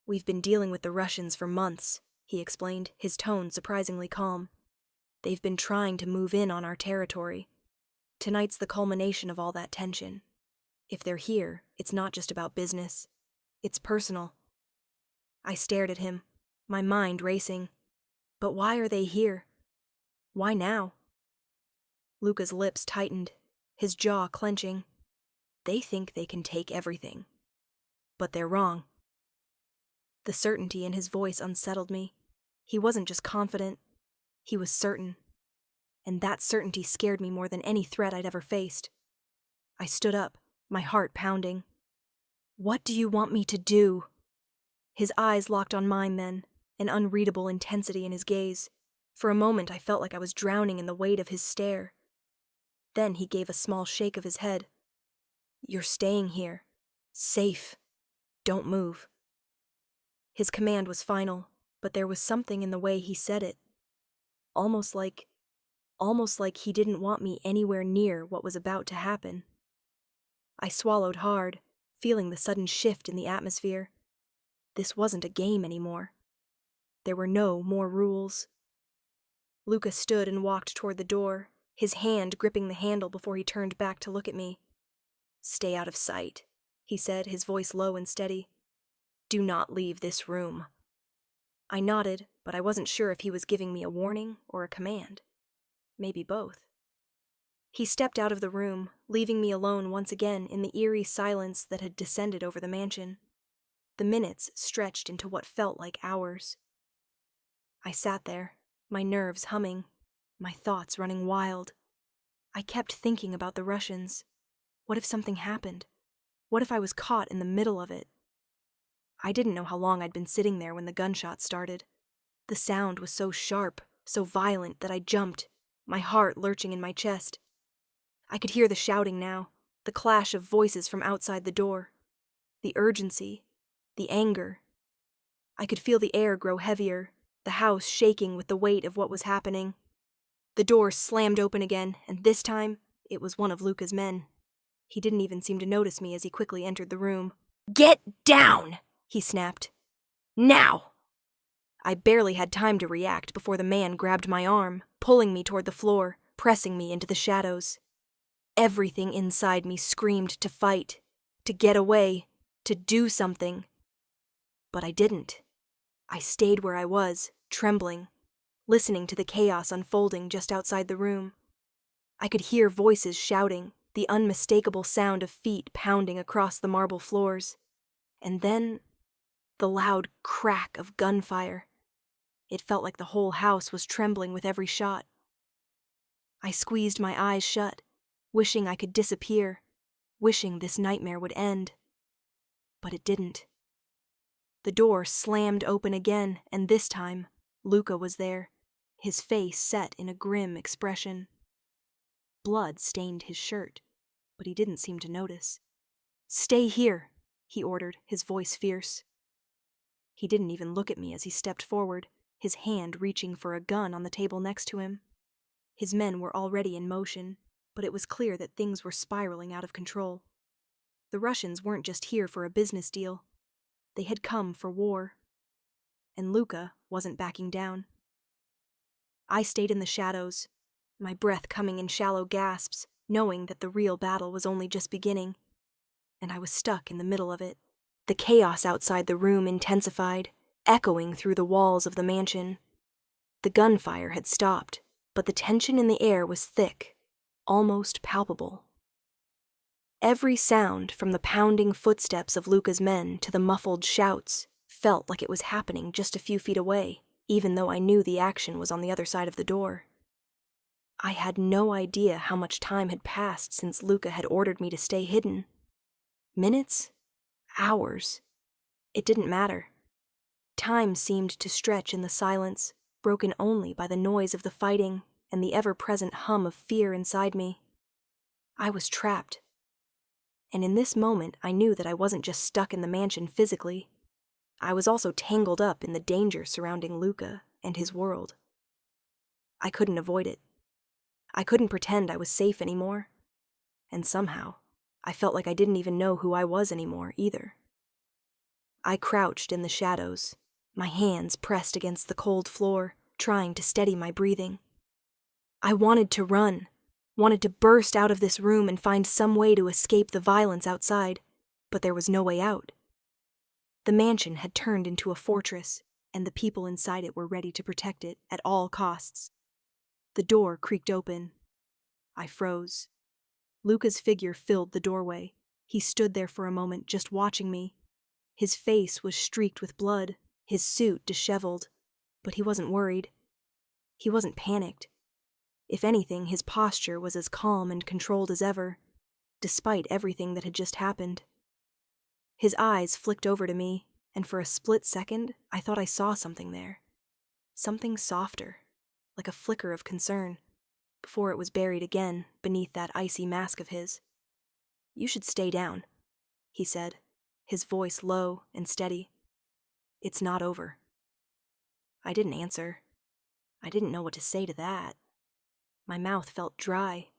"We've been dealing with the Russians for months," he explained, his tone surprisingly calm. "They've been trying to move in on our territory. Tonight's the culmination of all that tension. If they're here, it's not just about business. It's personal." I stared at him, my mind racing. But why are they here? Why now? Luca's lips tightened, his jaw clenching. "They think they can take everything. But they're wrong." The certainty in his voice unsettled me. He wasn't just confident, he was certain. And that certainty scared me more than any threat I'd ever faced. I stood up, my heart pounding. "What do you want me to do?" His eyes locked on mine then, an unreadable intensity in his gaze. For a moment I felt like I was drowning in the weight of his stare. Then he gave a small shake of his head. "You're staying here. Safe. Don't move." His command was final, but there was something in the way he said it. Almost like he didn't want me anywhere near what was about to happen. I swallowed hard, feeling the sudden shift in the atmosphere. This wasn't a game anymore. There were no more rules. Luca stood and walked toward the door, his hand gripping the handle before he turned back to look at me. "Stay out of sight," he said, his voice low and steady. "Do not leave this room." I nodded, but I wasn't sure if he was giving me a warning or a command. Maybe both. He stepped out of the room, leaving me alone once again in the eerie silence that had descended over the mansion. The minutes stretched into what felt like hours. I sat there, my nerves humming, my thoughts running wild. I kept thinking about the Russians. What if something happened? What if I was caught in the middle of it? I didn't know how long I'd been sitting there when the gunshots started. The sound was so sharp, so violent that I jumped, my heart lurching in my chest. I could hear the shouting now, the clash of voices from outside the door, the urgency, the anger. I could feel the air grow heavier, the house shaking with the weight of what was happening. The door slammed open again, and this time, it was one of Luca's men. He didn't even seem to notice me as he quickly entered the room. "Get down!" he snapped. "Now!" I barely had time to react before the man grabbed my arm, pulling me toward the floor, pressing me into the shadows. Everything inside me screamed to fight, to get away, to do something. But I didn't. I stayed where I was, trembling, listening to the chaos unfolding just outside the room. I could hear voices shouting, the unmistakable sound of feet pounding across the marble floors. And then, the loud crack of gunfire. It felt like the whole house was trembling with every shot. I squeezed my eyes shut, wishing I could disappear, wishing this nightmare would end. But it didn't. The door slammed open again, and this time, Luca was there, his face set in a grim expression. Blood stained his shirt, but he didn't seem to notice. "Stay here," he ordered, his voice fierce. He didn't even look at me as he stepped forward, his hand reaching for a gun on the table next to him. His men were already in motion, but it was clear that things were spiraling out of control. The Russians weren't just here for a business deal. They had come for war. And Luca wasn't backing down. I stayed in the shadows, my breath coming in shallow gasps, knowing that the real battle was only just beginning. And I was stuck in the middle of it. The chaos outside the room intensified, echoing through the walls of the mansion. The gunfire had stopped, but the tension in the air was thick, almost palpable. Every sound, from the pounding footsteps of Luca's men to the muffled shouts, felt like it was happening just a few feet away, even though I knew the action was on the other side of the door. I had no idea how much time had passed since Luca had ordered me to stay hidden. Minutes? Hours? It didn't matter. Time seemed to stretch in the silence, broken only by the noise of the fighting and the ever-present hum of fear inside me. I was trapped. And in this moment, I knew that I wasn't just stuck in the mansion physically. I was also tangled up in the danger surrounding Luca and his world. I couldn't avoid it. I couldn't pretend I was safe anymore. And somehow, I felt like I didn't even know who I was anymore either. I crouched in the shadows, my hands pressed against the cold floor, trying to steady my breathing. I wanted to run, wanted to burst out of this room and find some way to escape the violence outside, but there was no way out. The mansion had turned into a fortress, and the people inside it were ready to protect it at all costs. The door creaked open. I froze. Luca's figure filled the doorway. He stood there for a moment, just watching me. His face was streaked with blood, his suit disheveled, but he wasn't worried. He wasn't panicked. If anything, his posture was as calm and controlled as ever, despite everything that had just happened. His eyes flicked over to me, and for a split second, I thought I saw something there. Something softer, like a flicker of concern, before it was buried again beneath that icy mask of his. "You should stay down," he said, his voice low and steady. "It's not over." I didn't answer. I didn't know what to say to that. My mouth felt dry.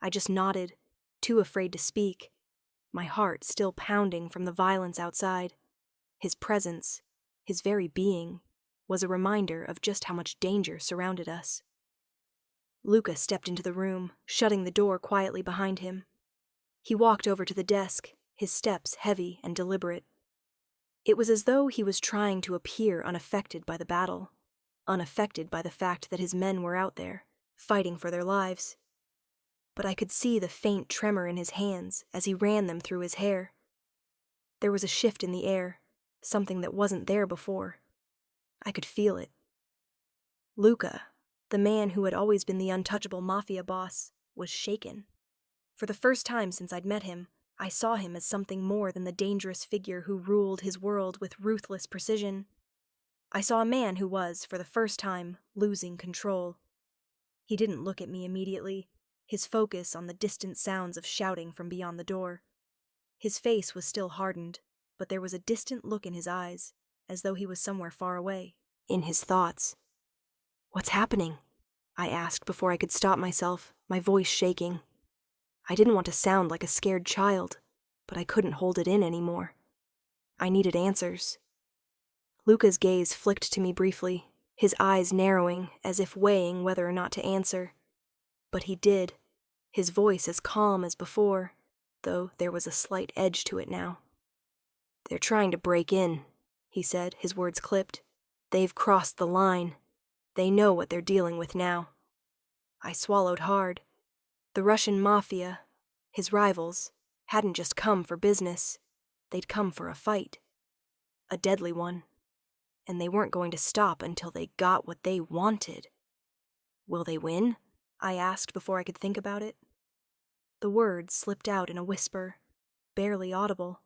I just nodded, too afraid to speak, my heart still pounding from the violence outside. His presence, his very being, was a reminder of just how much danger surrounded us. Luca stepped into the room, shutting the door quietly behind him. He walked over to the desk, his steps heavy and deliberate. It was as though he was trying to appear unaffected by the battle, unaffected by the fact that his men were out there, fighting for their lives. But I could see the faint tremor in his hands as he ran them through his hair. There was a shift in the air, something that wasn't there before. I could feel it. Luca, the man who had always been the untouchable Mafia boss, was shaken. For the first time since I'd met him, I saw him as something more than the dangerous figure who ruled his world with ruthless precision. I saw a man who was, for the first time, losing control. He didn't look at me immediately, his focus on the distant sounds of shouting from beyond the door. His face was still hardened, but there was a distant look in his eyes, as though he was somewhere far away, in his thoughts. "What's happening?" I asked before I could stop myself, my voice shaking. I didn't want to sound like a scared child, but I couldn't hold it in anymore. I needed answers. Luca's gaze flicked to me briefly, his eyes narrowing as if weighing whether or not to answer. But he did, his voice as calm as before, though there was a slight edge to it now. "They're trying to break in," he said, his words clipped. "They've crossed the line. They know what they're dealing with now." I swallowed hard. The Russian Mafia, his rivals, hadn't just come for business. They'd come for a fight. A deadly one. And they weren't going to stop until they got what they wanted. "Will they win?" I asked before I could think about it. The words slipped out in a whisper, barely audible.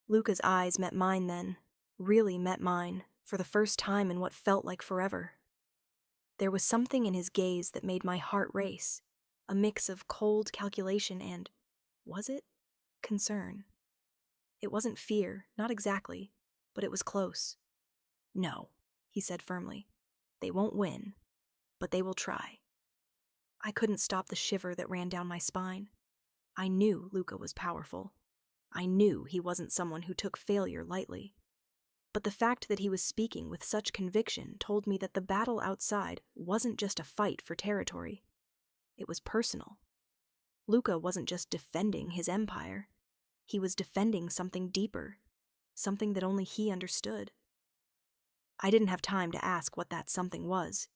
Luca's eyes met mine then, really met mine, for the first time in what felt like forever. There was something in his gaze that made my heart race, a mix of cold calculation and, was it? Concern. It wasn't fear, not exactly, but it was close. "No," he said firmly. "They won't win, but they will try." I couldn't stop the shiver that ran down my spine. I knew Luca was powerful. I knew he wasn't someone who took failure lightly. But the fact that he was speaking with such conviction told me that the battle outside wasn't just a fight for territory. It was personal. Luca wasn't just defending his empire. He was defending something deeper, something that only he understood. I didn't have time to ask what that something was,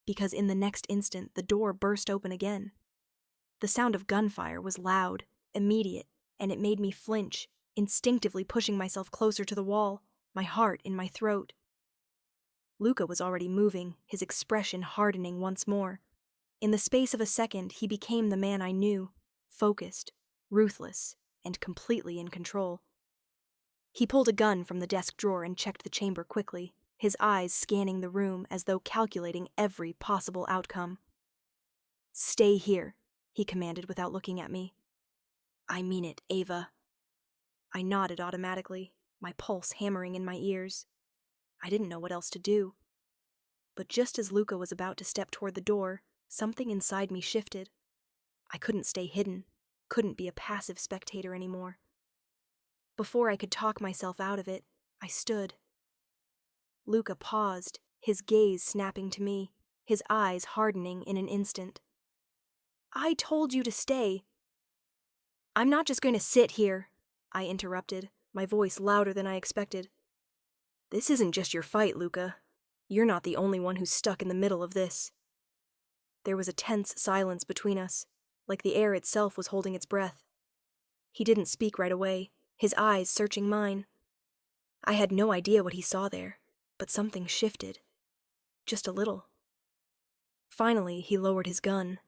because in the next instant the door burst open again. The sound of gunfire was loud, immediate, and it made me flinch, instinctively pushing myself closer to the wall, my heart in my throat. Luca was already moving, his expression hardening once more. In the space of a second, he became the man I knew, focused, ruthless, and completely in control. He pulled a gun from the desk drawer and checked the chamber quickly, his eyes scanning the room as though calculating every possible outcome. "Stay here," he commanded without looking at me. "I mean it, Ava." I nodded automatically, my pulse hammering in my ears. I didn't know what else to do. But just as Luca was about to step toward the door, something inside me shifted. I couldn't stay hidden, couldn't be a passive spectator anymore. Before I could talk myself out of it, I stood. Luca paused, his gaze snapping to me, his eyes hardening in an instant. "I told you to stay." "I'm not just going to sit here," I interrupted, my voice louder than I expected. "This isn't just your fight, Luca. You're not the only one who's stuck in the middle of this." There was a tense silence between us, like the air itself was holding its breath. He didn't speak right away, his eyes searching mine. I had no idea what he saw there, but something shifted. Just a little. Finally, he lowered his gun,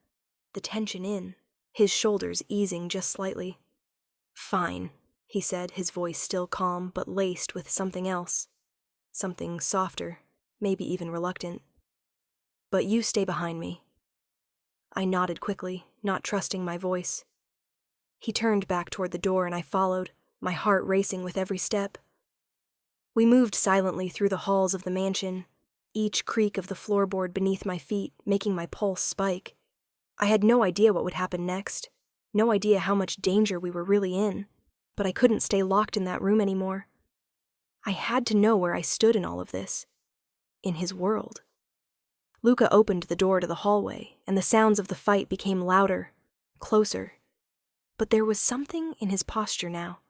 the tension in, his shoulders easing just slightly. "Fine," he said, his voice still calm but laced with something else. Something softer, maybe even reluctant. "But you stay behind me." I nodded quickly, not trusting my voice. He turned back toward the door and I followed, my heart racing with every step. We moved silently through the halls of the mansion, each creak of the floorboard beneath my feet making my pulse spike. I had no idea what would happen next, no idea how much danger we were really in, but I couldn't stay locked in that room anymore. I had to know where I stood in all of this. In his world. Luca opened the door to the hallway, and the sounds of the fight became louder, closer. But there was something in his posture now,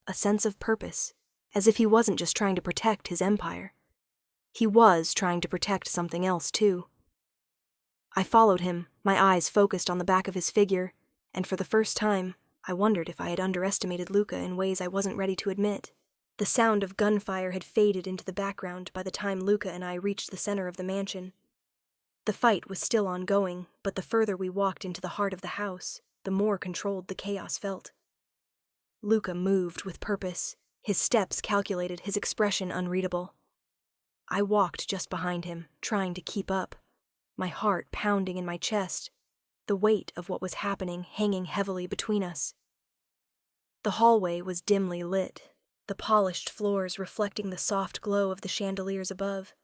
a sense of purpose, as if he wasn't just trying to protect his empire. He was trying to protect something else, too. I followed him, my eyes focused on the back of his figure, and for the first time, I wondered if I had underestimated Luca in ways I wasn't ready to admit. The sound of gunfire had faded into the background by the time Luca and I reached the center of the mansion. The fight was still ongoing, but the further we walked into the heart of the house, the more controlled the chaos felt. Luca moved with purpose, his steps calculated, his expression unreadable. I walked just behind him, trying to keep up, my heart pounding in my chest, the weight of what was happening hanging heavily between us. The hallway was dimly lit, the polished floors reflecting the soft glow of the chandeliers above.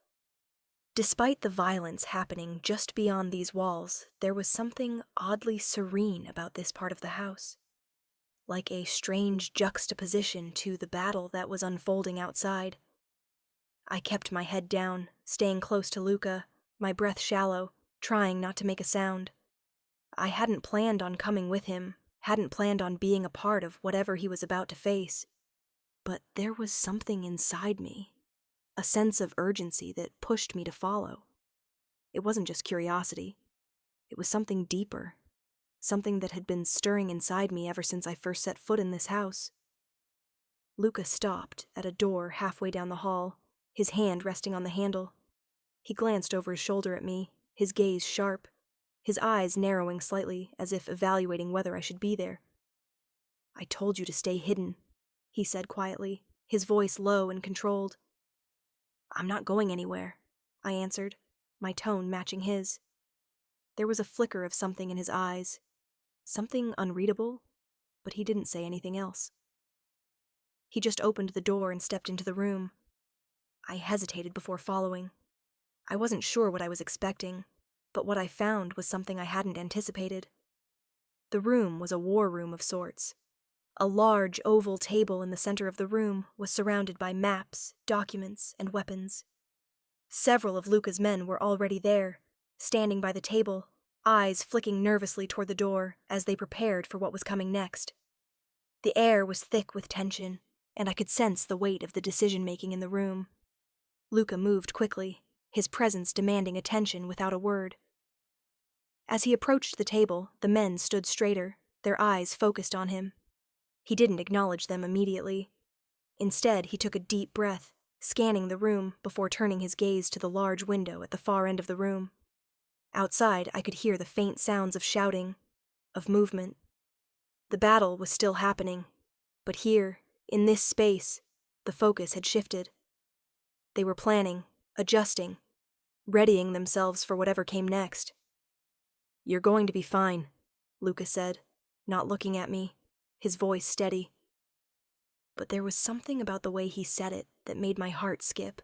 Despite the violence happening just beyond these walls, there was something oddly serene about this part of the house, like a strange juxtaposition to the battle that was unfolding outside. I kept my head down, staying close to Luca, my breath shallow, trying not to make a sound. I hadn't planned on coming with him, hadn't planned on being a part of whatever he was about to face. But there was something inside me, a sense of urgency that pushed me to follow. It wasn't just curiosity. It was something deeper, something that had been stirring inside me ever since I first set foot in this house. Luca stopped at a door halfway down the hall, his hand resting on the handle. He glanced over his shoulder at me, his gaze sharp, his eyes narrowing slightly as if evaluating whether I should be there. "I told you to stay hidden," he said quietly, his voice low and controlled. "I'm not going anywhere," I answered, my tone matching his. There was a flicker of something in his eyes, something unreadable, but he didn't say anything else. He just opened the door and stepped into the room. I hesitated before following. I wasn't sure what I was expecting, but what I found was something I hadn't anticipated. The room was a war room of sorts. A large oval table in the center of the room was surrounded by maps, documents, and weapons. Several of Luca's men were already there, standing by the table, eyes flicking nervously toward the door as they prepared for what was coming next. The air was thick with tension, and I could sense the weight of the decision-making in the room. Luca moved quickly, his presence demanding attention without a word. As he approached the table, the men stood straighter, their eyes focused on him. He didn't acknowledge them immediately. Instead, he took a deep breath, scanning the room before turning his gaze to the large window at the far end of the room. Outside, I could hear the faint sounds of shouting, of movement. The battle was still happening, but here, in this space, the focus had shifted. They were planning, adjusting, readying themselves for whatever came next. "You're going to be fine," Luca said, not looking at me, his voice steady. But there was something about the way he said it that made my heart skip.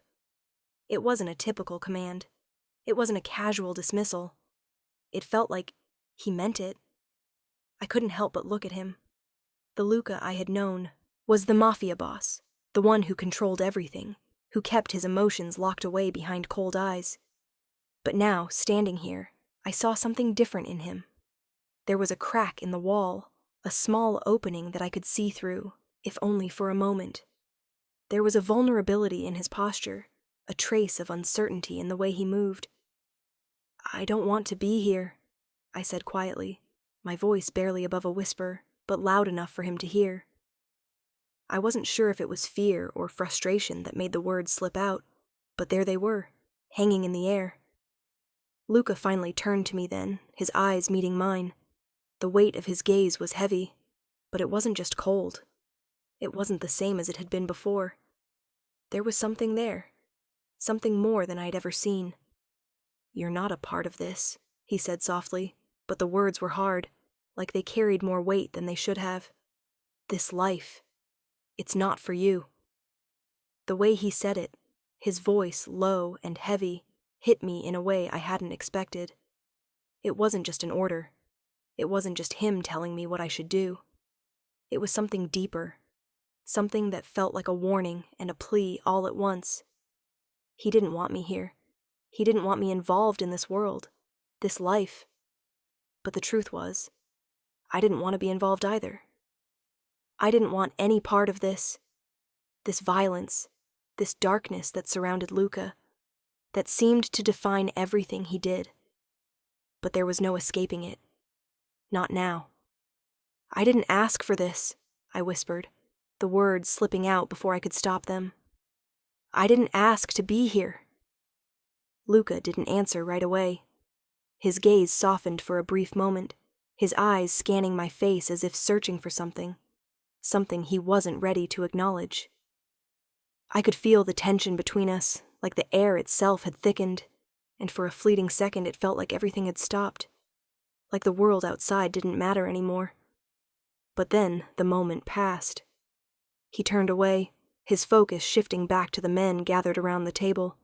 It wasn't a typical command. It wasn't a casual dismissal. It felt like he meant it. I couldn't help but look at him. The Luca I had known was the Mafia boss, the one who controlled everything, who kept his emotions locked away behind cold eyes. But now, standing here, I saw something different in him. There was a crack in the wall, a small opening that I could see through, if only for a moment. There was a vulnerability in his posture, a trace of uncertainty in the way he moved. "I don't want to be here," I said quietly, my voice barely above a whisper, but loud enough for him to hear. I wasn't sure if it was fear or frustration that made the words slip out, but there they were, hanging in the air. Luca finally turned to me then, his eyes meeting mine. The weight of his gaze was heavy, but it wasn't just cold. It wasn't the same as it had been before. There was something there, something more than I'd ever seen. "You're not a part of this," he said softly, but the words were hard, like they carried more weight than they should have. "This life, it's not for you." The way he said it, his voice low and heavy, hit me in a way I hadn't expected. It wasn't just an order. It wasn't just him telling me what I should do. It was something deeper, something that felt like a warning and a plea all at once. He didn't want me here. He didn't want me involved in this world, this life. But the truth was, I didn't want to be involved either. I didn't want any part of this violence, this darkness that surrounded Luca, that seemed to define everything he did. But there was no escaping it. Not now. "I didn't ask for this," I whispered, the words slipping out before I could stop them. "I didn't ask to be here." Luca didn't answer right away. His gaze softened for a brief moment, his eyes scanning my face as if searching for something he wasn't ready to acknowledge. I could feel the tension between us, like the air itself had thickened, and for a fleeting second it felt like everything had stopped, like the world outside didn't matter anymore. But then the moment passed. He turned away, his focus shifting back to the men gathered around the table.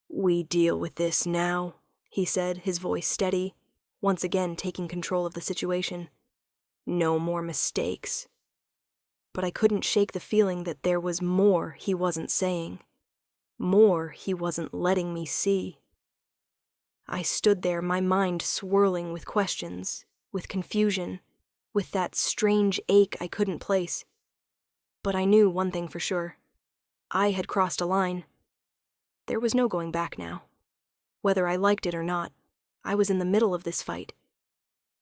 "We deal with this now," he said, his voice steady, once again taking control of the situation. "No more mistakes." But I couldn't shake the feeling that there was more he wasn't saying, more he wasn't letting me see. I stood there, my mind swirling with questions, with confusion, with that strange ache I couldn't place. But I knew one thing for sure. I had crossed a line. There was no going back now. Whether I liked it or not, I was in the middle of this fight.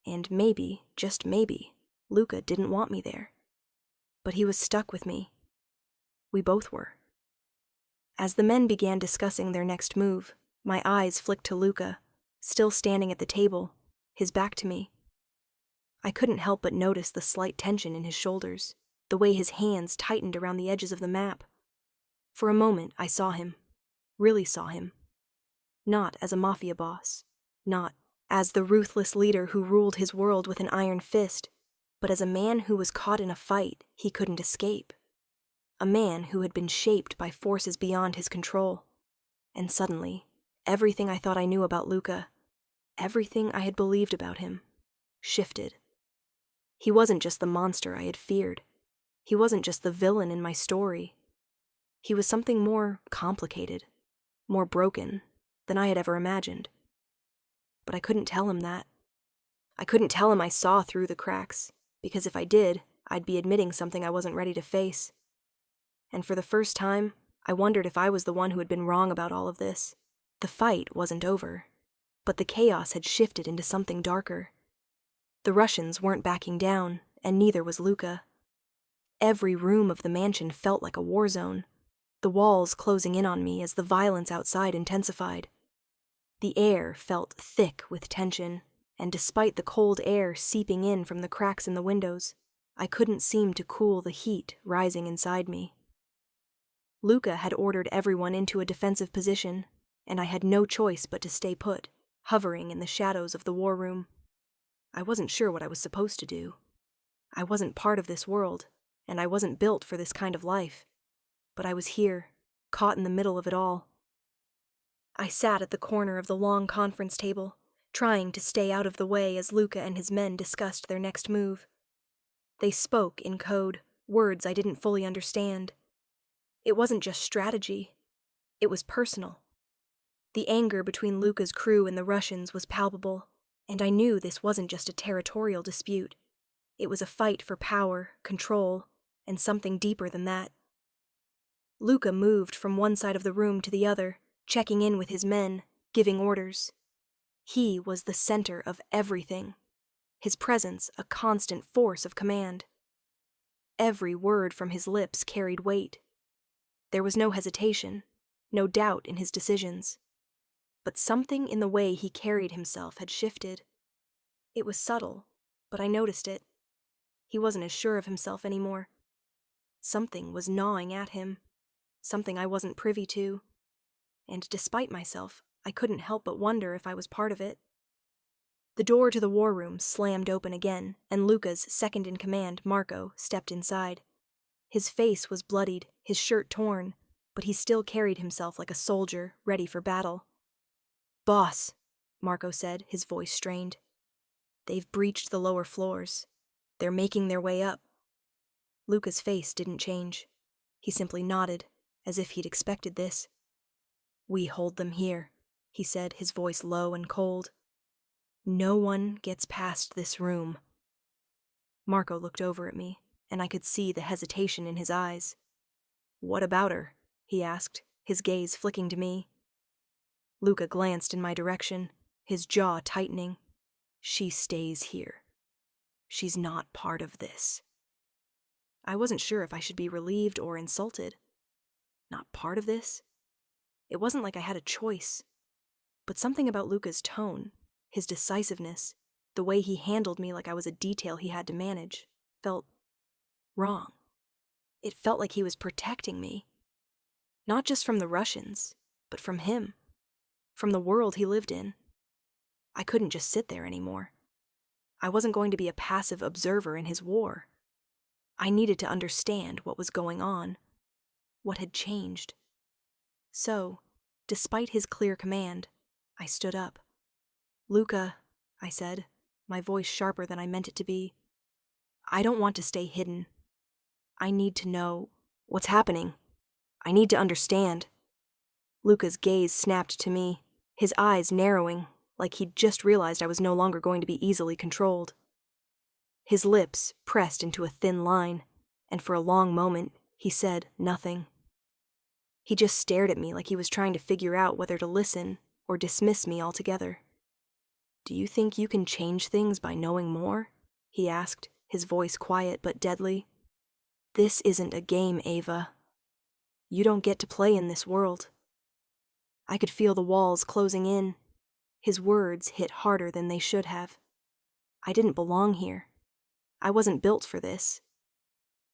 And maybe, just maybe, Luca didn't want me there. But he was stuck with me. We both were. As the men began discussing their next move, my eyes flicked to Luca, still standing at the table, his back to me. I couldn't help but notice the slight tension in his shoulders, the way his hands tightened around the edges of the map. For a moment, I saw him, really saw him. Not as a Mafia boss, not as the ruthless leader who ruled his world with an iron fist, but as a man who was caught in a fight he couldn't escape. A man who had been shaped by forces beyond his control. And suddenly, everything I thought I knew about Luca, everything I had believed about him, shifted. He wasn't just the monster I had feared. He wasn't just the villain in my story. He was something more complicated, more broken than I had ever imagined. But I couldn't tell him that. I couldn't tell him I saw through the cracks, because if I did, I'd be admitting something I wasn't ready to face. And for the first time, I wondered if I was the one who had been wrong about all of this. The fight wasn't over, but the chaos had shifted into something darker. The Russians weren't backing down, and neither was Luca. Every room of the mansion felt like a war zone, the walls closing in on me as the violence outside intensified. The air felt thick with tension, and despite the cold air seeping in from the cracks in the windows, I couldn't seem to cool the heat rising inside me. Luca had ordered everyone into a defensive position, and I had no choice but to stay put, hovering in the shadows of the war room. I wasn't sure what I was supposed to do. I wasn't part of this world, and I wasn't built for this kind of life. But I was here, caught in the middle of it all. I sat at the corner of the long conference table, trying to stay out of the way as Luca and his men discussed their next move. They spoke in code, words I didn't fully understand. It wasn't just strategy. It was personal. The anger between Luca's crew and the Russians was palpable, and I knew this wasn't just a territorial dispute. It was a fight for power, control, and something deeper than that. Luca moved from one side of the room to the other, checking in with his men, giving orders. He was the center of everything, his presence a constant force of command. Every word from his lips carried weight. There was no hesitation, no doubt in his decisions. But something in the way he carried himself had shifted. It was subtle, but I noticed it. He wasn't as sure of himself anymore. Something was gnawing at him, something I wasn't privy to. And despite myself, I couldn't help but wonder if I was part of it. The door to the war room slammed open again, and Luca's second-in-command, Marco, stepped inside. His face was bloodied, his shirt torn, but he still carried himself like a soldier, ready for battle. "Boss," Marco said, his voice strained. "They've breached the lower floors. They're making their way up." Luca's face didn't change. He simply nodded, as if he'd expected this. "We hold them here," he said, his voice low and cold. "No one gets past this room." Marco looked over at me, and I could see the hesitation in his eyes. "What about her?" he asked, his gaze flicking to me. Luca glanced in my direction, his jaw tightening. "She stays here. She's not part of this." I wasn't sure if I should be relieved or insulted. Not part of this? It wasn't like I had a choice. But something about Luca's tone, his decisiveness, the way he handled me like I was a detail he had to manage, felt wrong. It felt like he was protecting me. Not just from the Russians, but from him. From the world he lived in. I couldn't just sit there anymore. I wasn't going to be a passive observer in his war. I needed to understand what was going on, what had changed. So, despite his clear command, I stood up. "Luca," I said, my voice sharper than I meant it to be, "I don't want to stay hidden. I need to know what's happening. I need to understand." Luca's gaze snapped to me, his eyes narrowing, like he'd just realized I was no longer going to be easily controlled. His lips pressed into a thin line, and for a long moment, he said nothing. He just stared at me like he was trying to figure out whether to listen or dismiss me altogether. "Do you think you can change things by knowing more?" he asked, his voice quiet but deadly. "This isn't a game, Ava. You don't get to play in this world." I could feel the walls closing in. His words hit harder than they should have. I didn't belong here. I wasn't built for this.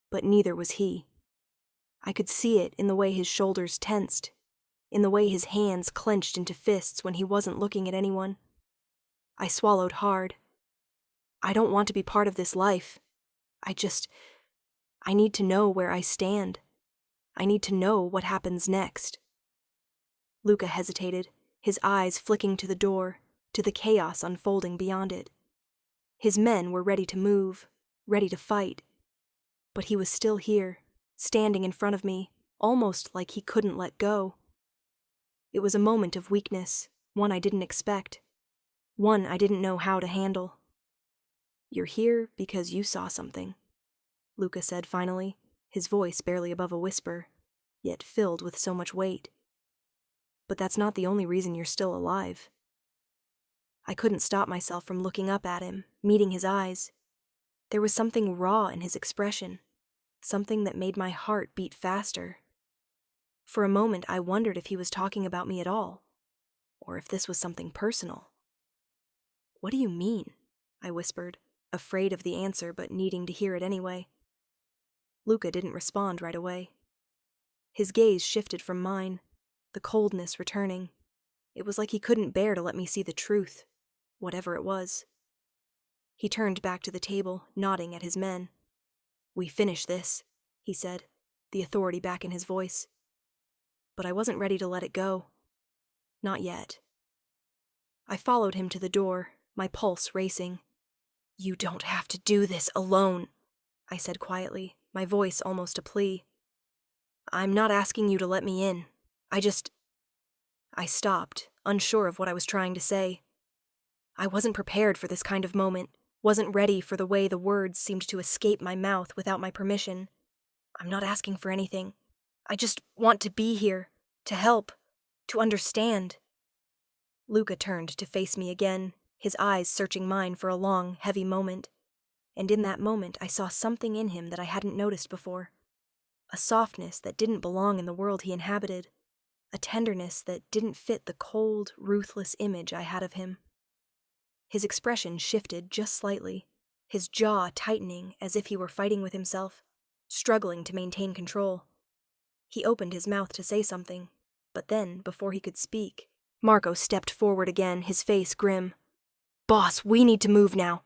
But neither was he. I could see it in the way his shoulders tensed, in the way his hands clenched into fists when he wasn't looking at anyone. I swallowed hard. I don't want to be part of this life. I need to know where I stand. I need to know what happens next. Luca hesitated, his eyes flicking to the door, to the chaos unfolding beyond it. His men were ready to move, ready to fight. But he was still here, standing in front of me, almost like he couldn't let go. It was a moment of weakness, one I didn't expect, one I didn't know how to handle. "You're here because you saw something," Luca said finally, his voice barely above a whisper, yet filled with so much weight. "But that's not the only reason you're still alive." I couldn't stop myself from looking up at him, meeting his eyes. There was something raw in his expression, something that made my heart beat faster. For a moment, I wondered if he was talking about me at all, or if this was something personal. "What do you mean?" I whispered, afraid of the answer but needing to hear it anyway. Luca didn't respond right away. His gaze shifted from mine, the coldness returning. It was like he couldn't bear to let me see the truth, whatever it was. He turned back to the table, nodding at his men. "We finish this," he said, the authority back in his voice. But I wasn't ready to let it go. Not yet. I followed him to the door, my pulse racing. "You don't have to do this alone," I said quietly, my voice almost a plea. "I'm not asking you to let me in. I stopped, unsure of what I was trying to say. I wasn't prepared for this kind of moment, wasn't ready for the way the words seemed to escape my mouth without my permission. I'm not asking for anything. I just want to be here, to help, to understand." Luca turned to face me again, his eyes searching mine for a long, heavy moment. And in that moment I saw something in him that I hadn't noticed before. A softness that didn't belong in the world he inhabited. A tenderness that didn't fit the cold, ruthless image I had of him. His expression shifted just slightly, his jaw tightening as if he were fighting with himself, struggling to maintain control. He opened his mouth to say something, but then, before he could speak, Marco stepped forward again, his face grim. "Boss, we need to move now."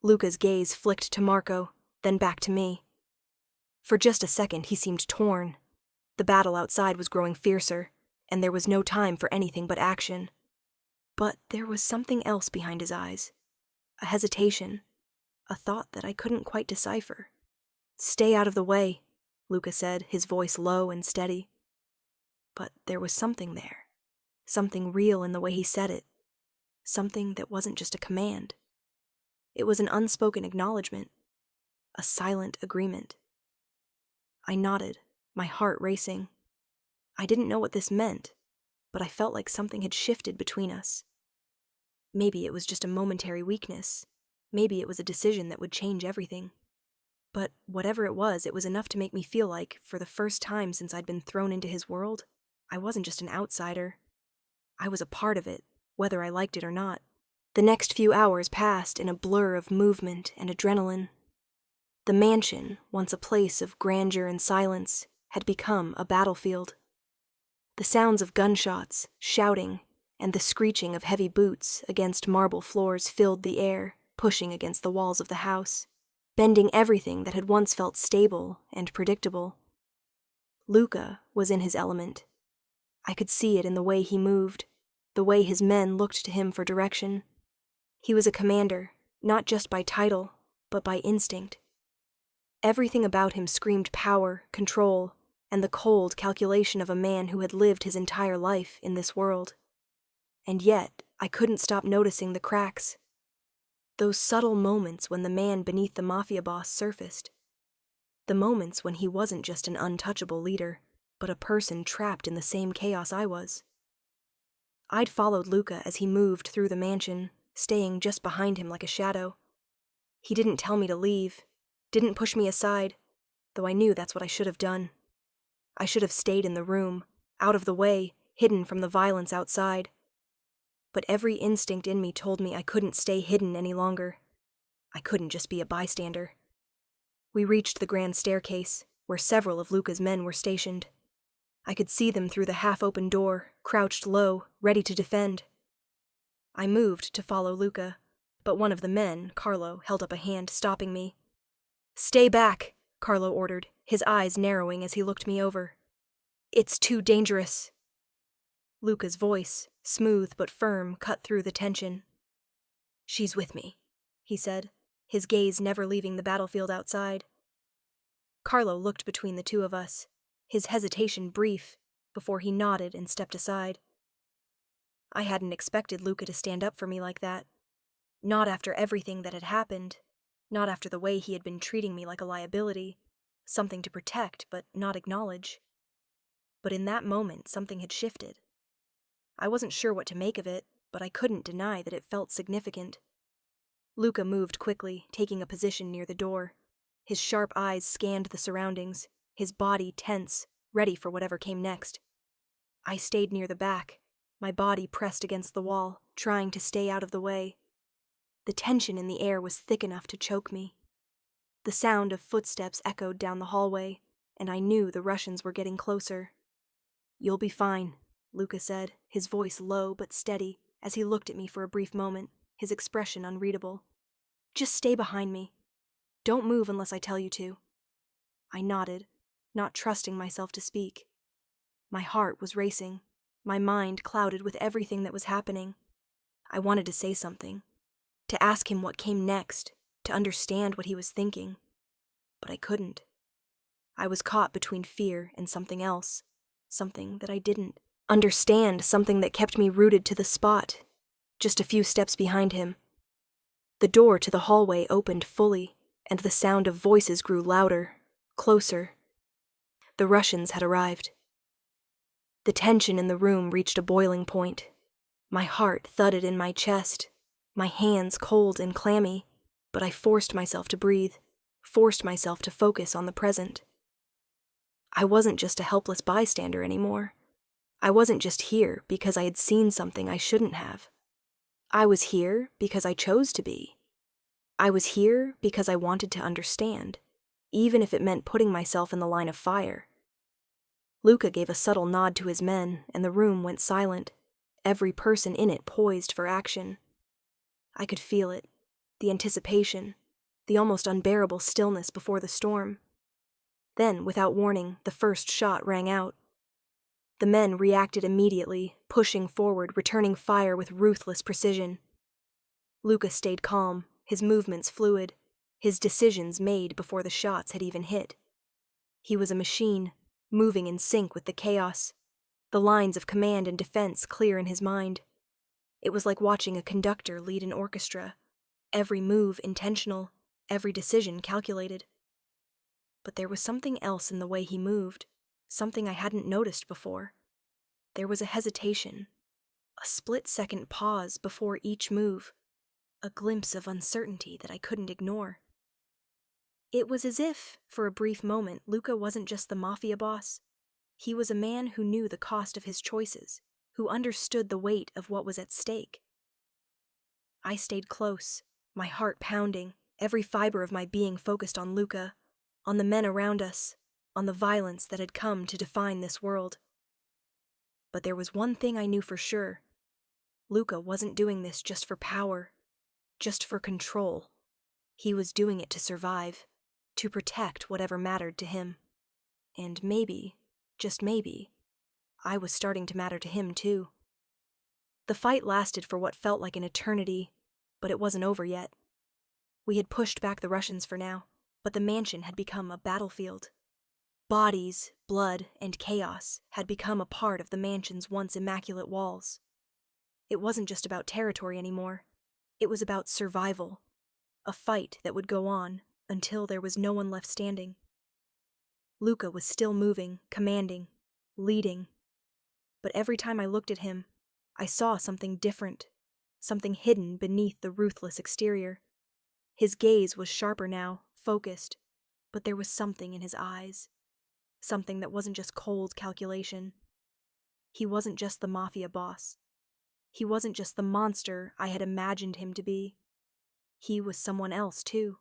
Luca's gaze flicked to Marco, then back to me. For just a second he seemed torn. The battle outside was growing fiercer, and there was no time for anything but action. But there was something else behind his eyes. A hesitation, a thought that I couldn't quite decipher. "Stay out of the way," Luca said, his voice low and steady. But there was something there, something real in the way he said it, something that wasn't just a command. It was an unspoken acknowledgement, a silent agreement. I nodded, my heart racing. I didn't know what this meant, but I felt like something had shifted between us. Maybe it was just a momentary weakness. Maybe it was a decision that would change everything. But whatever it was enough to make me feel like, for the first time since I'd been thrown into his world, I wasn't just an outsider. I was a part of it, whether I liked it or not. The next few hours passed in a blur of movement and adrenaline. The mansion, once a place of grandeur and silence, had become a battlefield. The sounds of gunshots, shouting, and the screeching of heavy boots against marble floors filled the air, pushing against the walls of the house, bending everything that had once felt stable and predictable. Luca was in his element. I could see it in the way he moved, the way his men looked to him for direction. He was a commander, not just by title, but by instinct. Everything about him screamed power, control, and the cold calculation of a man who had lived his entire life in this world. And yet, I couldn't stop noticing the cracks. Those subtle moments when the man beneath the Mafia boss surfaced. The moments when he wasn't just an untouchable leader, but a person trapped in the same chaos I was. I'd followed Luca as he moved through the mansion, staying just behind him like a shadow. He didn't tell me to leave, didn't push me aside, though I knew that's what I should have done. I should have stayed in the room, out of the way, hidden from the violence outside. But every instinct in me told me I couldn't stay hidden any longer. I couldn't just be a bystander. We reached the grand staircase, where several of Luca's men were stationed. I could see them through the half-open door, crouched low, ready to defend. I moved to follow Luca, but one of the men, Carlo, held up a hand, stopping me. "Stay back," Carlo ordered, his eyes narrowing as he looked me over. "It's too dangerous." Luca's voice, smooth but firm, cut through the tension. "She's with me," he said, his gaze never leaving the battlefield outside. Carlo looked between the two of us, his hesitation brief, before he nodded and stepped aside. I hadn't expected Luca to stand up for me like that. Not after everything that had happened, not after the way he had been treating me like a liability, something to protect but not acknowledge. But in that moment, something had shifted. I wasn't sure what to make of it, but I couldn't deny that it felt significant. Luca moved quickly, taking a position near the door. His sharp eyes scanned the surroundings, his body tense, ready for whatever came next. I stayed near the back, my body pressed against the wall, trying to stay out of the way. The tension in the air was thick enough to choke me. The sound of footsteps echoed down the hallway, and I knew the Russians were getting closer. "You'll be fine," Luca said, his voice low but steady, as he looked at me for a brief moment, his expression unreadable. Just stay behind me. Don't move unless I tell you to. I nodded, not trusting myself to speak. My heart was racing, my mind clouded with everything that was happening. I wanted to say something, to ask him what came next, to understand what he was thinking. But I couldn't. I was caught between fear and something else, something that I didn't understand, something that kept me rooted to the spot, just a few steps behind him. The door to the hallway opened fully, and the sound of voices grew louder, closer. The Russians had arrived. The tension in the room reached a boiling point. My heart thudded in my chest, my hands cold and clammy, but I forced myself to breathe, forced myself to focus on the present. I wasn't just a helpless bystander anymore. I wasn't just here because I had seen something I shouldn't have. I was here because I chose to be. I was here because I wanted to understand, even if it meant putting myself in the line of fire. Luca gave a subtle nod to his men, and the room went silent, every person in it poised for action. I could feel it, the anticipation, the almost unbearable stillness before the storm. Then, without warning, the first shot rang out. The men reacted immediately, pushing forward, returning fire with ruthless precision. Luca stayed calm, his movements fluid, his decisions made before the shots had even hit. He was a machine, moving in sync with the chaos, the lines of command and defense clear in his mind. It was like watching a conductor lead an orchestra, every move intentional, every decision calculated. But there was something else in the way he moved, something I hadn't noticed before. There was a hesitation, a split-second pause before each move, a glimpse of uncertainty that I couldn't ignore. It was as if, for a brief moment, Luca wasn't just the Mafia boss. He was a man who knew the cost of his choices, who understood the weight of what was at stake. I stayed close, my heart pounding, every fiber of my being focused on Luca, on the men around us, on the violence that had come to define this world. But there was one thing I knew for sure. Luca wasn't doing this just for power, just for control. He was doing it to survive, to protect whatever mattered to him. And maybe, just maybe, I was starting to matter to him too. The fight lasted for what felt like an eternity, but it wasn't over yet. We had pushed back the Russians for now, but the mansion had become a battlefield. Bodies, blood, and chaos had become a part of the mansion's once immaculate walls. It wasn't just about territory anymore. It was about survival, a fight that would go on until there was no one left standing. Luca was still moving, commanding, leading. But every time I looked at him, I saw something different, something hidden beneath the ruthless exterior. His gaze was sharper now, focused, but there was something in his eyes, something that wasn't just cold calculation. He wasn't just the Mafia boss. He wasn't just the monster I had imagined him to be. He was someone else, too.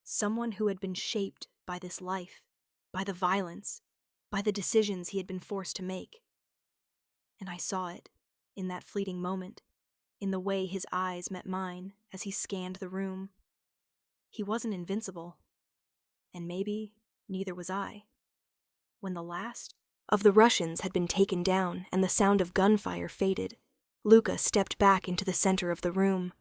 Someone who had been shaped by this life, by the violence, by the decisions he had been forced to make. And I saw it, in that fleeting moment, in the way his eyes met mine as he scanned the room. He wasn't invincible, and maybe neither was I. When the last of the Russians had been taken down and the sound of gunfire faded, Luca stepped back into the center of the room.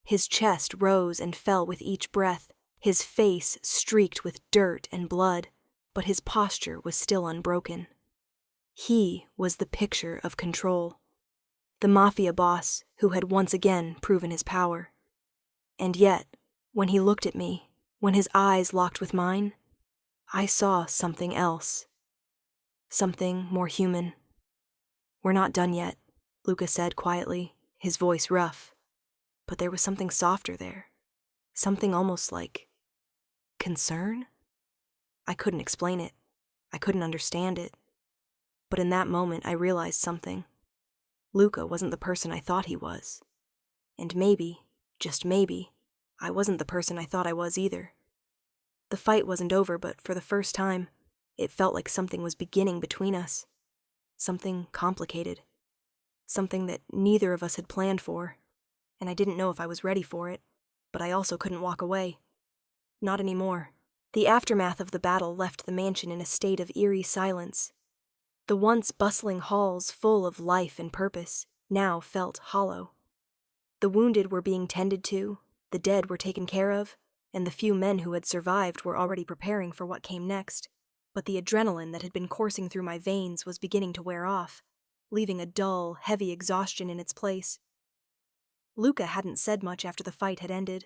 His chest rose and fell with each breath, his face streaked with dirt and blood, but his posture was still unbroken. He was the picture of control, the Mafia boss who had once again proven his power. And yet, when he looked at me, when his eyes locked with mine, I saw something else. Something more human. "We're not done yet," Luca said quietly, his voice rough. But there was something softer there. Something almost like concern? I couldn't explain it. I couldn't understand it. But in that moment, I realized something. Luca wasn't the person I thought he was. And maybe, just maybe, I wasn't the person I thought I was either. The fight wasn't over, but for the first time, it felt like something was beginning between us. something complicated, something that neither of us had planned for, and I didn't know if I was ready for it, but I also couldn't walk away. Not anymore. The aftermath of the battle left the mansion in a state of eerie silence. The once bustling halls full of life and purpose now felt hollow. The wounded were being tended to, the dead were taken care of, and the few men who had survived were already preparing for what came next. But the adrenaline that had been coursing through my veins was beginning to wear off, leaving a dull, heavy exhaustion in its place. Luca hadn't said much after the fight had ended.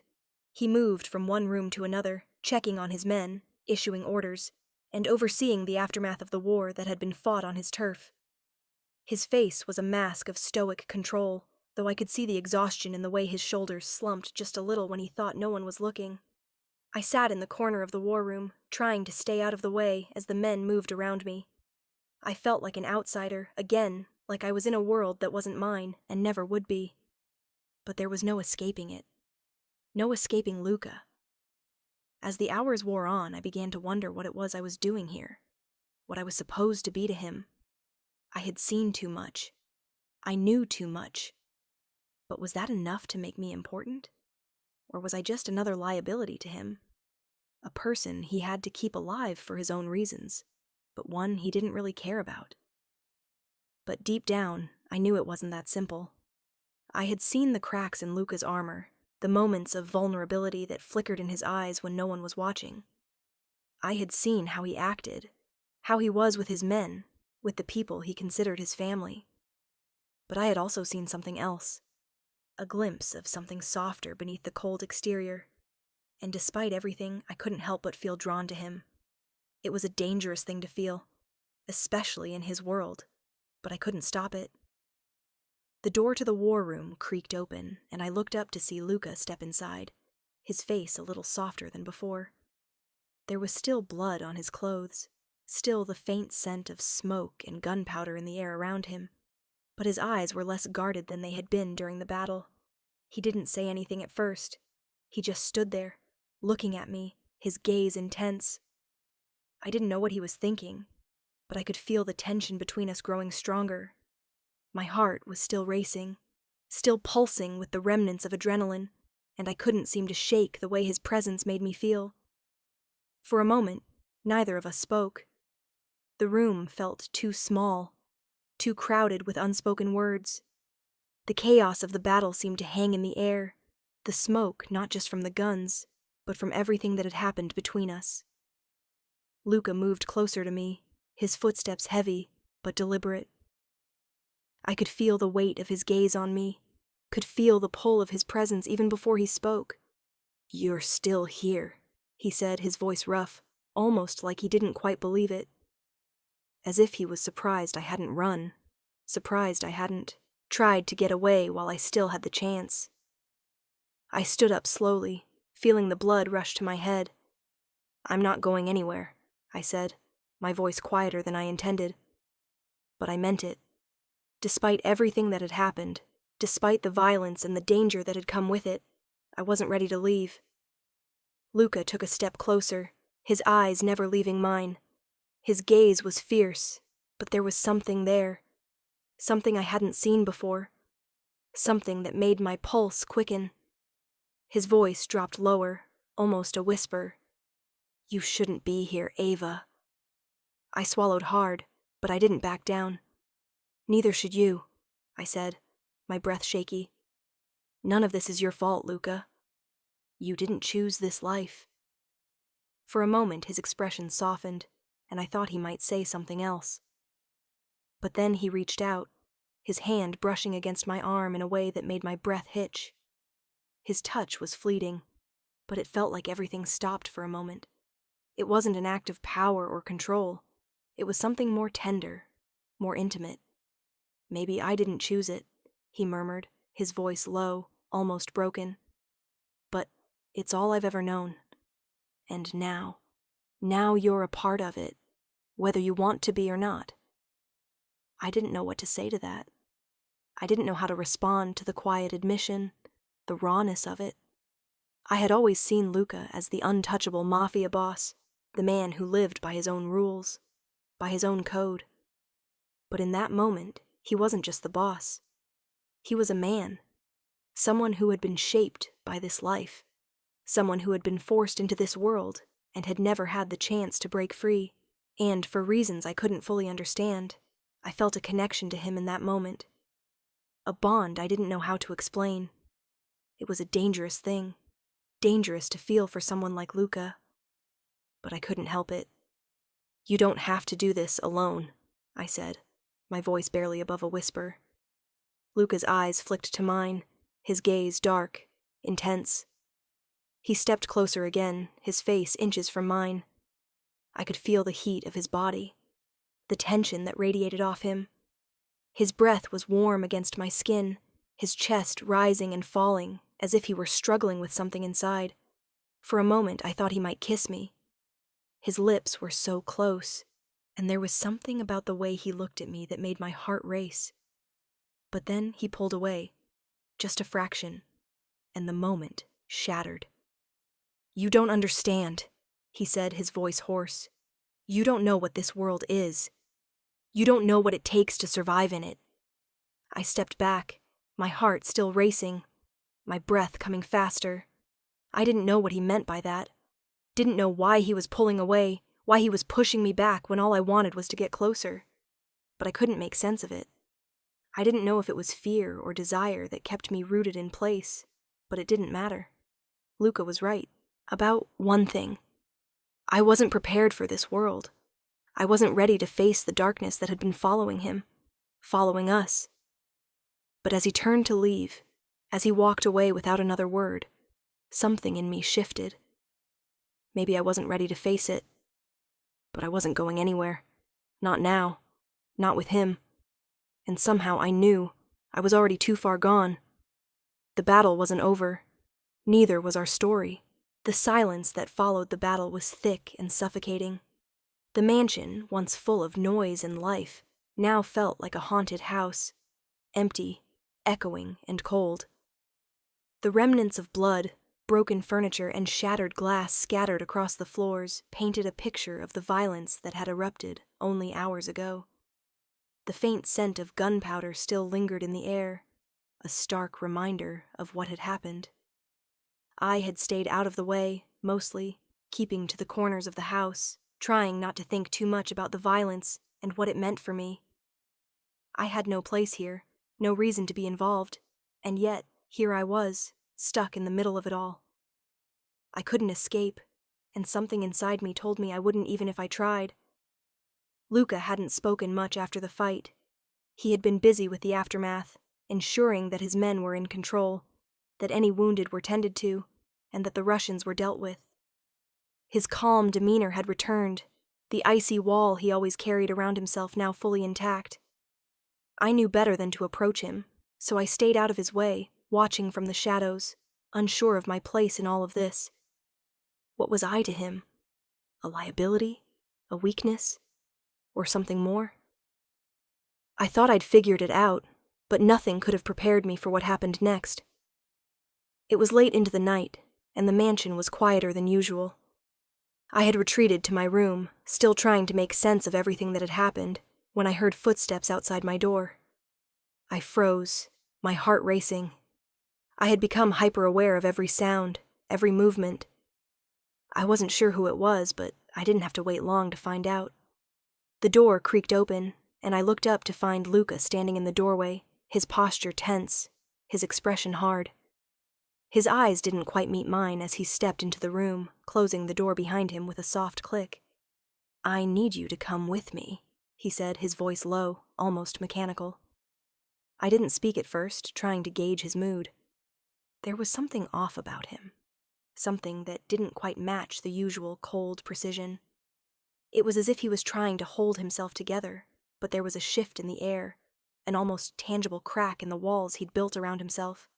He moved from one room to another, checking on his men, issuing orders, and overseeing the aftermath of the war that had been fought on his turf. His face was a mask of stoic control, though I could see the exhaustion in the way his shoulders slumped just a little when he thought no one was looking. I sat in the corner of the war room, trying to stay out of the way as the men moved around me. I felt like an outsider, again, like I was in a world that wasn't mine and never would be. But there was no escaping it. No escaping Luca. As the hours wore on, I began to wonder what it was I was doing here, what I was supposed to be to him. I had seen too much. I knew too much. But was that enough to make me important? Or was I just another liability to him? A person he had to keep alive for his own reasons, but one he didn't really care about. But deep down, I knew it wasn't that simple. I had seen the cracks in Luca's armor, the moments of vulnerability that flickered in his eyes when no one was watching. I had seen how he acted, how he was with his men, with the people he considered his family. But I had also seen something else, a glimpse of something softer beneath the cold exterior. And despite everything, I couldn't help but feel drawn to him. It was a dangerous thing to feel, especially in his world, but I couldn't stop it. The door to the war room creaked open, and I looked up to see Luca step inside, his face a little softer than before. There was still blood on his clothes, still the faint scent of smoke and gunpowder in the air around him, but his eyes were less guarded than they had been during the battle. He didn't say anything at first. He just stood there, looking at me, his gaze intense. I didn't know what he was thinking, but I could feel the tension between us growing stronger. My heart was still racing, still pulsing with the remnants of adrenaline, and I couldn't seem to shake the way his presence made me feel. For a moment, neither of us spoke. The room felt too small, too crowded with unspoken words. The chaos of the battle seemed to hang in the air, the smoke not just from the guns, but from everything that had happened between us. Luca moved closer to me, his footsteps heavy but deliberate. I could feel the weight of his gaze on me, could feel the pull of his presence even before he spoke. "You're still here," he said, his voice rough, almost like he didn't quite believe it. As if he was surprised I hadn't run, surprised I hadn't tried to get away while I still had the chance. I stood up slowly, feeling the blood rush to my head. "I'm not going anywhere," I said, my voice quieter than I intended. But I meant it. Despite everything that had happened, despite the violence and the danger that had come with it, I wasn't ready to leave. Luca took a step closer, his eyes never leaving mine. His gaze was fierce, but there was something there. Something I hadn't seen before. Something that made my pulse quicken. His voice dropped lower, almost a whisper. "You shouldn't be here, Ava." I swallowed hard, but I didn't back down. "Neither should you," I said, my breath shaky. "None of this is your fault, Luca. You didn't choose this life." For a moment his expression softened, and I thought he might say something else. But then he reached out, his hand brushing against my arm in a way that made my breath hitch. His touch was fleeting, but it felt like everything stopped for a moment. It wasn't an act of power or control. It was something more tender, more intimate. "Maybe I didn't choose it," he murmured, his voice low, almost broken. "But it's all I've ever known. And now you're a part of it, whether you want to be or not." I didn't know what to say to that. I didn't know how to respond to the quiet admission, the rawness of it. I had always seen Luca as the untouchable Mafia boss, the man who lived by his own rules, by his own code. But in that moment, he wasn't just the boss. He was a man. Someone who had been shaped by this life. Someone who had been forced into this world and had never had the chance to break free. And for reasons I couldn't fully understand, I felt a connection to him in that moment. A bond I didn't know how to explain. It was a dangerous thing. Dangerous to feel for someone like Luca. But I couldn't help it. "You don't have to do this alone," I said, my voice barely above a whisper. Luca's eyes flicked to mine, his gaze dark, intense. He stepped closer again, his face inches from mine. I could feel the heat of his body, the tension that radiated off him. His breath was warm against my skin, his chest rising and falling as if he were struggling with something inside. For a moment I thought he might kiss me. His lips were so close, and there was something about the way he looked at me that made my heart race. But then he pulled away, just a fraction, and the moment shattered. "You don't understand," he said, his voice hoarse. "You don't know what this world is. You don't know what it takes to survive in it." I stepped back, my heart still racing, my breath coming faster. I didn't know what he meant by that. Didn't know why he was pulling away, why he was pushing me back when all I wanted was to get closer. But I couldn't make sense of it. I didn't know if it was fear or desire that kept me rooted in place, but it didn't matter. Luca was right. About one thing. I wasn't prepared for this world. I wasn't ready to face the darkness that had been following him, following us. But as he turned to leave, as he walked away without another word, something in me shifted. Maybe I wasn't ready to face it, but I wasn't going anywhere. Not now. Not with him. And somehow I knew I was already too far gone. The battle wasn't over. Neither was our story. The silence that followed the battle was thick and suffocating. The mansion, once full of noise and life, now felt like a haunted house, empty, echoing, and cold. The remnants of blood, broken furniture, and shattered glass scattered across the floors painted a picture of the violence that had erupted only hours ago. The faint scent of gunpowder still lingered in the air, a stark reminder of what had happened. I had stayed out of the way, mostly, keeping to the corners of the house, trying not to think too much about the violence and what it meant for me. I had no place here, no reason to be involved, and yet here I was, stuck in the middle of it all. I couldn't escape, and something inside me told me I wouldn't even if I tried. Luca hadn't spoken much after the fight. He had been busy with the aftermath, ensuring that his men were in control, that any wounded were tended to, and that the Russians were dealt with. His calm demeanor had returned, the icy wall he always carried around himself now fully intact. I knew better than to approach him, so I stayed out of his way, watching from the shadows, unsure of my place in all of this. What was I to him? A liability? A weakness? Or something more? I thought I'd figured it out, but nothing could have prepared me for what happened next. It was late into the night, and the mansion was quieter than usual. I had retreated to my room, still trying to make sense of everything that had happened, when I heard footsteps outside my door. I froze, my heart racing. I had become hyper-aware of every sound, every movement. I wasn't sure who it was, but I didn't have to wait long to find out. The door creaked open, and I looked up to find Luca standing in the doorway, his posture tense, his expression hard. His eyes didn't quite meet mine as he stepped into the room, closing the door behind him with a soft click. "I need you to come with me," he said, his voice low, almost mechanical. I didn't speak at first, trying to gauge his mood. There was something off about him, something that didn't quite match the usual cold precision. It was as if he was trying to hold himself together, but there was a shift in the air, an almost tangible crack in the walls he'd built around himself.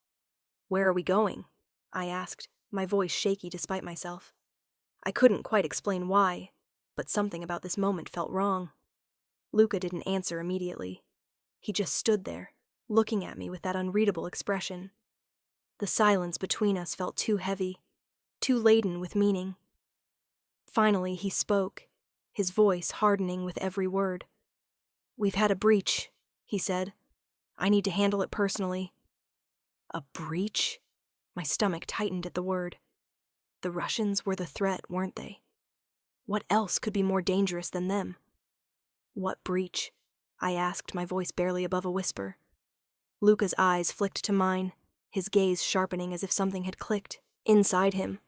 "Where are we going?" I asked, my voice shaky despite myself. I couldn't quite explain why, but something about this moment felt wrong. Luca didn't answer immediately. He just stood there, looking at me with that unreadable expression. The silence between us felt too heavy, too laden with meaning. Finally he spoke, his voice hardening with every word. "We've had a breach," he said. "I need to handle it personally." A breach? My stomach tightened at the word. The Russians were the threat, weren't they? What else could be more dangerous than them? "What breach?" I asked, my voice barely above a whisper. Luca's eyes flicked to mine, his gaze sharpening as if something had clicked inside him.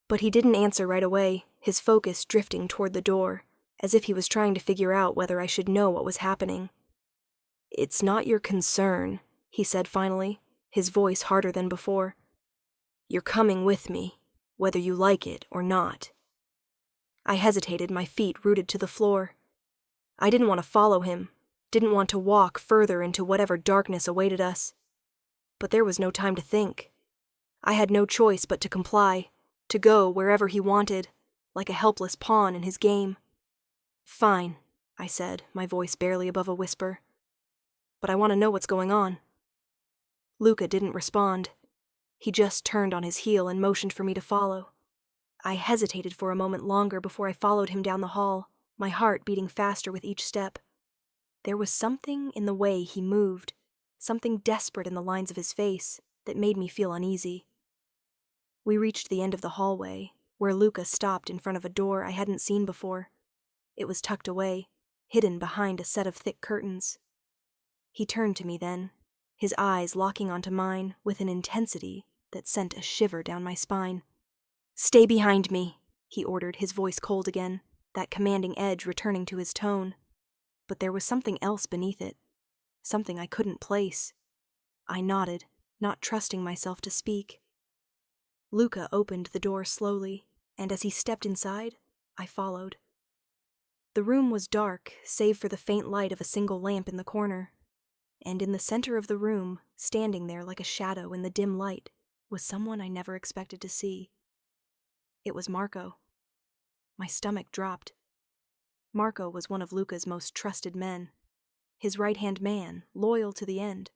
But he didn't answer right away, his focus drifting toward the door, as if he was trying to figure out whether I should know what was happening. "It's not your concern," he said finally, his voice harder than before. "You're coming with me, whether you like it or not." I hesitated, my feet rooted to the floor. I didn't want to follow him, didn't want to walk further into whatever darkness awaited us. But there was no time to think. I had no choice but to comply, to go wherever he wanted, like a helpless pawn in his game. "Fine," I said, my voice barely above a whisper. "But I want to know what's going on." Luca didn't respond. He just turned on his heel and motioned for me to follow. I hesitated for a moment longer before I followed him down the hall, my heart beating faster with each step. There was something in the way he moved, something desperate in the lines of his face, that made me feel uneasy. We reached the end of the hallway, where Luca stopped in front of a door I hadn't seen before. It was tucked away, hidden behind a set of thick curtains. He turned to me then, his eyes locking onto mine with an intensity that sent a shiver down my spine. "Stay behind me," he ordered, his voice cold again, that commanding edge returning to his tone. But there was something else beneath it, something I couldn't place. I nodded, not trusting myself to speak. Luca opened the door slowly, and as he stepped inside, I followed. The room was dark, save for the faint light of a single lamp in the corner. And in the center of the room, standing there like a shadow in the dim light, was someone I never expected to see. It was Marco. My stomach dropped. Marco was one of Luca's most trusted men, his right-hand man, loyal to the end.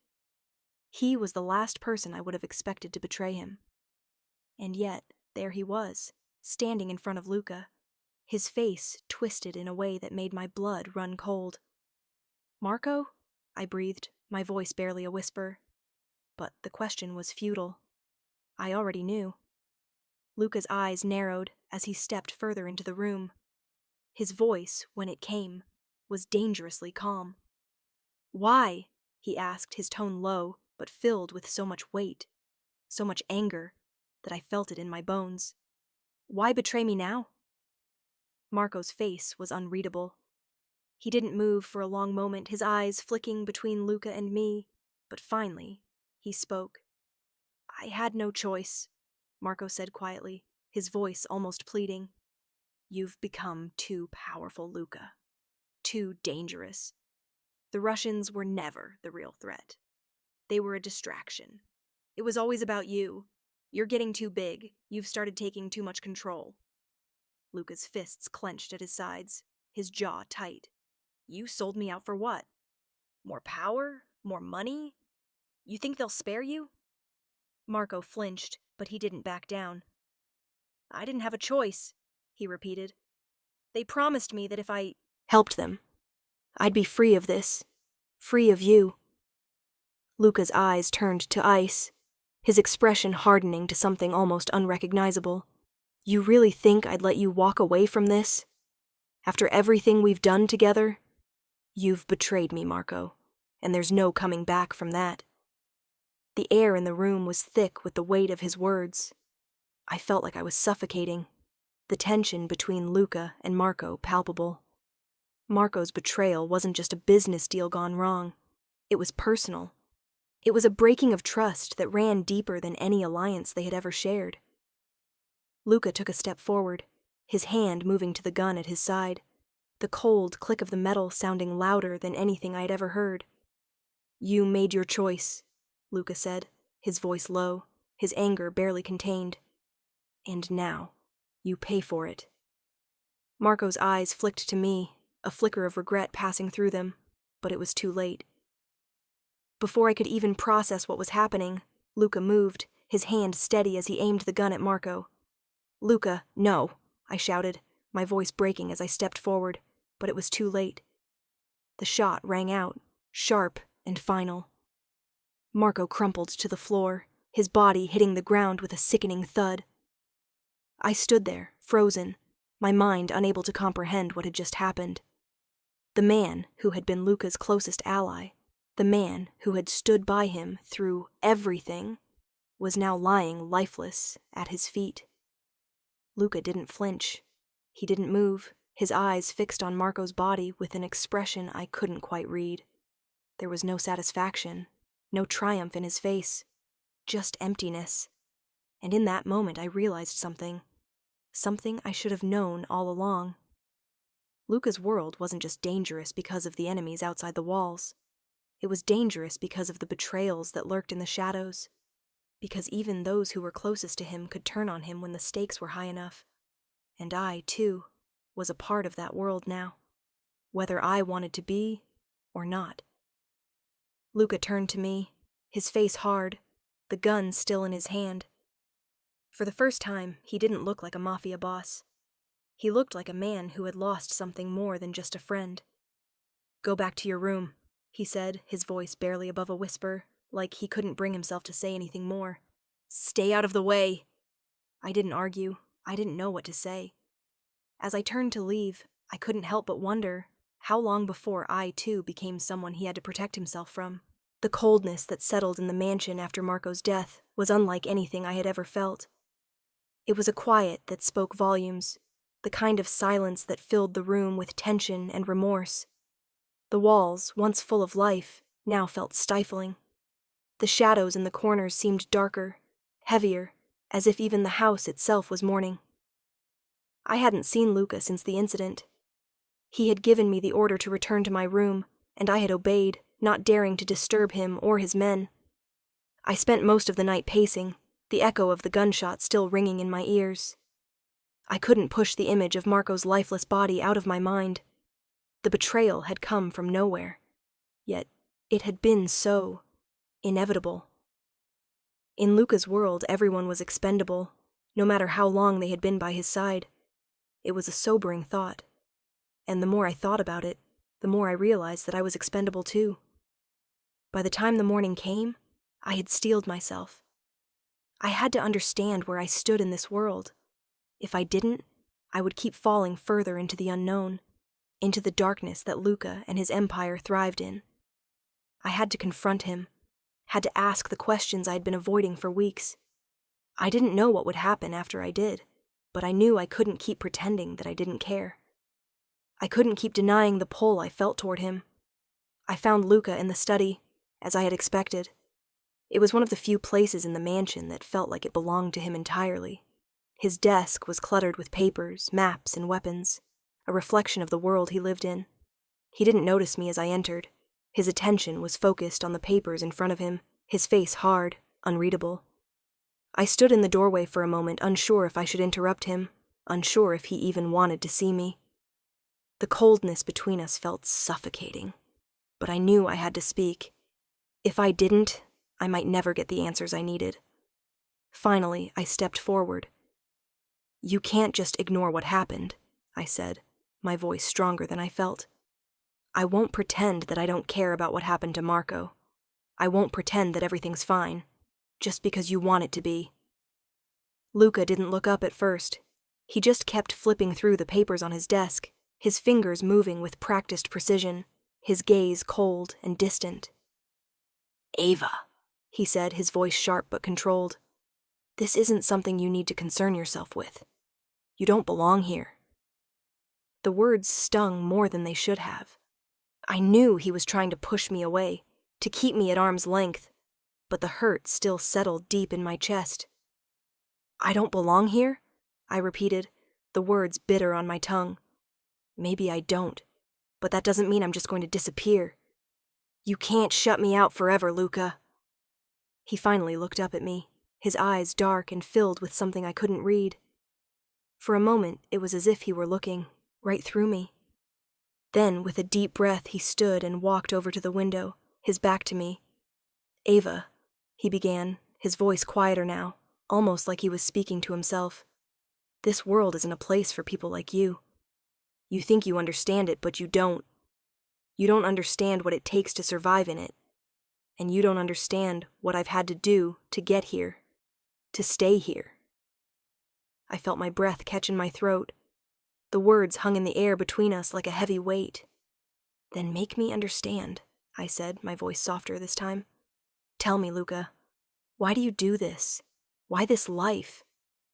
He was the last person I would have expected to betray him. And yet, there he was, standing in front of Luca, his face twisted in a way that made my blood run cold. "Marco?" I breathed, my voice barely a whisper. But the question was futile. I already knew. Luca's eyes narrowed as he stepped further into the room. His voice, when it came, was dangerously calm. "Why?" he asked, his tone low, but filled with so much weight, so much anger, that I felt it in my bones. "Why betray me now?" Marco's face was unreadable. He didn't move for a long moment, his eyes flicking between Luca and me, but finally, he spoke. "I had no choice," Marco said quietly, his voice almost pleading. "You've become too powerful, Luca. Too dangerous. The Russians were never the real threat. They were a distraction. It was always about you. You're getting too big. You've started taking too much control." Luca's fists clenched at his sides, his jaw tight. "You sold me out for what? More power? More money? You think they'll spare you?" Marco flinched, but he didn't back down. "I didn't have a choice," he repeated. "They promised me that if I helped them, I'd be free of this, free of you." Luca's eyes turned to ice, his expression hardening to something almost unrecognizable. "You really think I'd let you walk away from this? After everything we've done together? You've betrayed me, Marco, and there's no coming back from that." The air in the room was thick with the weight of his words. I felt like I was suffocating, the tension between Luca and Marco palpable. Marco's betrayal wasn't just a business deal gone wrong. It was personal. It was a breaking of trust that ran deeper than any alliance they had ever shared. Luca took a step forward, his hand moving to the gun at his side, the cold click of the metal sounding louder than anything I had ever heard. "You made your choice," Luca said, his voice low, his anger barely contained. "And now, you pay for it." Marco's eyes flicked to me, a flicker of regret passing through them, but it was too late. Before I could even process what was happening, Luca moved, his hand steady as he aimed the gun at Marco. "Luca, no," I shouted, my voice breaking as I stepped forward, but it was too late. The shot rang out, sharp and final. Marco crumpled to the floor, his body hitting the ground with a sickening thud. I stood there, frozen, my mind unable to comprehend what had just happened. The man who had been Luca's closest ally, the man who had stood by him through everything, was now lying lifeless at his feet. Luca didn't flinch. He didn't move, his eyes fixed on Marco's body with an expression I couldn't quite read. There was no satisfaction, no triumph in his face, just emptiness. And in that moment I realized something I should have known all along. Luca's world wasn't just dangerous because of the enemies outside the walls. It was dangerous because of the betrayals that lurked in the shadows, because even those who were closest to him could turn on him when the stakes were high enough. And I, too, was a part of that world now, whether I wanted to be or not. Luca turned to me, his face hard, the gun still in his hand. For the first time, he didn't look like a Mafia boss. He looked like a man who had lost something more than just a friend. "Go back to your room," he said, his voice barely above a whisper, like he couldn't bring himself to say anything more. "Stay out of the way." I didn't argue. I didn't know what to say. As I turned to leave, I couldn't help but wonder how long before I, too, became someone he had to protect himself from. The coldness that settled in the mansion after Marco's death was unlike anything I had ever felt. It was a quiet that spoke volumes, the kind of silence that filled the room with tension and remorse. The walls, once full of life, now felt stifling. The shadows in the corners seemed darker, heavier, as if even the house itself was mourning. I hadn't seen Luca since the incident. He had given me the order to return to my room, and I had obeyed, not daring to disturb him or his men. I spent most of the night pacing, the echo of the gunshot still ringing in my ears. I couldn't push the image of Marco's lifeless body out of my mind. The betrayal had come from nowhere, yet it had been so inevitable. In Luca's world, everyone was expendable, no matter how long they had been by his side. It was a sobering thought, and the more I thought about it, the more I realized that I was expendable too. By the time the morning came, I had steeled myself. I had to understand where I stood in this world. If I didn't, I would keep falling further into the unknown, into the darkness that Luca and his empire thrived in. I had to confront him, had to ask the questions I had been avoiding for weeks. I didn't know what would happen after I did, but I knew I couldn't keep pretending that I didn't care. I couldn't keep denying the pull I felt toward him. I found Luca in the study, as I had expected. It was one of the few places in the mansion that felt like it belonged to him entirely. His desk was cluttered with papers, maps, and weapons, a reflection of the world he lived in. He didn't notice me as I entered. His attention was focused on the papers in front of him, his face hard, unreadable. I stood in the doorway for a moment, unsure if I should interrupt him, unsure if he even wanted to see me. The coldness between us felt suffocating, but I knew I had to speak. If I didn't, I might never get the answers I needed. Finally, I stepped forward. "You can't just ignore what happened," I said, my voice stronger than I felt. "I won't pretend that I don't care about what happened to Marco. I won't pretend that everything's fine, just because you want it to be." Luca didn't look up at first. He just kept flipping through the papers on his desk, his fingers moving with practiced precision, his gaze cold and distant. "Ava," he said, his voice sharp but controlled. "This isn't something you need to concern yourself with. You don't belong here." The words stung more than they should have. I knew he was trying to push me away, to keep me at arm's length, but the hurt still settled deep in my chest. "I don't belong here?" I repeated, the words bitter on my tongue. "Maybe I don't, but that doesn't mean I'm just going to disappear. You can't shut me out forever, Luca." He finally looked up at me, his eyes dark and filled with something I couldn't read. For a moment, it was as if he were looking right through me. Then, with a deep breath, he stood and walked over to the window, his back to me. "Ava," he began, his voice quieter now, almost like he was speaking to himself. "This world isn't a place for people like you. You think you understand it, but you don't. You don't understand what it takes to survive in it. And you don't understand what I've had to do to get here, to stay here." I felt my breath catch in my throat. The words hung in the air between us like a heavy weight. "Then make me understand," I said, my voice softer this time. "Tell me, Luca, why do you do this? Why this life?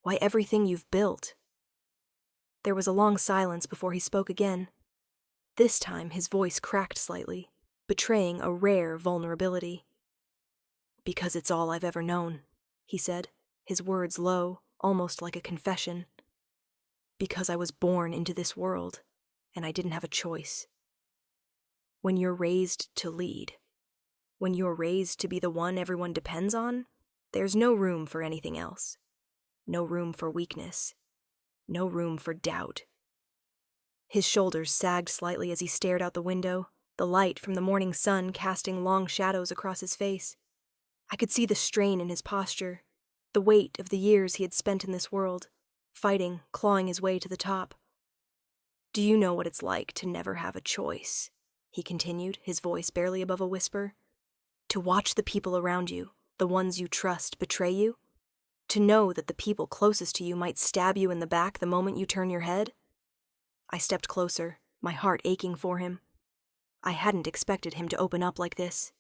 Why everything you've built?" There was a long silence before he spoke again. This time his voice cracked slightly, betraying a rare vulnerability. "Because it's all I've ever known," he said, his words low, almost like a confession. "Because I was born into this world, and I didn't have a choice. When you're raised to lead, when you're raised to be the one everyone depends on, there's no room for anything else. No room for weakness. No room for doubt." His shoulders sagged slightly as he stared out the window, the light from the morning sun casting long shadows across his face. I could see the strain in his posture, the weight of the years he had spent in this world, fighting, clawing his way to the top. "Do you know what it's like to never have a choice?" he continued, his voice barely above a whisper. "To watch the people around you, the ones you trust, betray you? To know that the people closest to you might stab you in the back the moment you turn your head?" I stepped closer, my heart aching for him. I hadn't expected him to open up like this.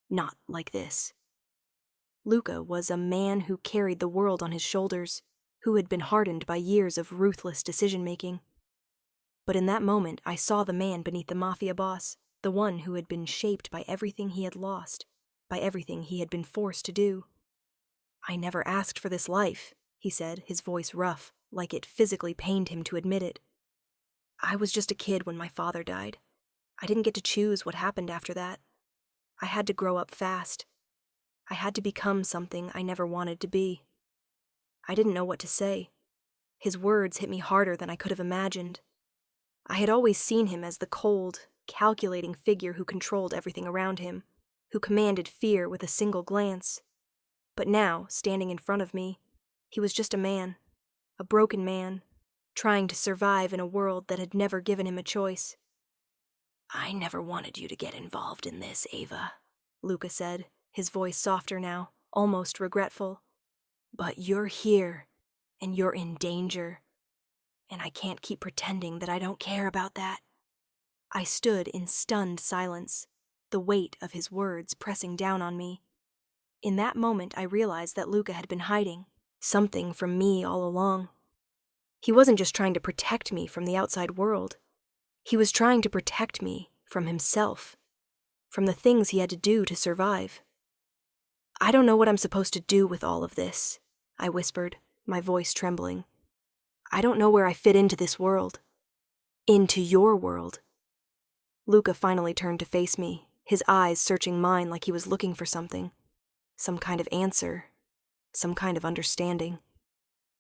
Not like this. Luca was a man who carried the world on his shoulders, who had been hardened by years of ruthless decision-making. But in that moment, I saw the man beneath the Mafia boss, the one who had been shaped by everything he had lost, by everything he had been forced to do. "I never asked for this life," he said, his voice rough, like it physically pained him to admit it. "I was just a kid when my father died. I didn't get to choose what happened after that. I had to grow up fast. I had to become something I never wanted to be." I didn't know what to say. His words hit me harder than I could have imagined. I had always seen him as the cold, calculating figure who controlled everything around him, who commanded fear with a single glance. But now, standing in front of me, he was just a broken man, trying to survive in a world that had never given him a choice. "I never wanted you to get involved in this, Ava," Luca said, his voice softer now, almost regretful. "But you're here, and you're in danger, and I can't keep pretending that I don't care about that." I stood in stunned silence, the weight of his words pressing down on me. In that moment, I realized that Luca had been hiding something from me all along. He wasn't just trying to protect me from the outside world. He was trying to protect me from himself, from the things he had to do to survive. "I don't know what I'm supposed to do with all of this," I whispered, my voice trembling. "I don't know where I fit into this world. Into your world." Luca finally turned to face me, his eyes searching mine like he was looking for something. Some kind of answer, some kind of understanding.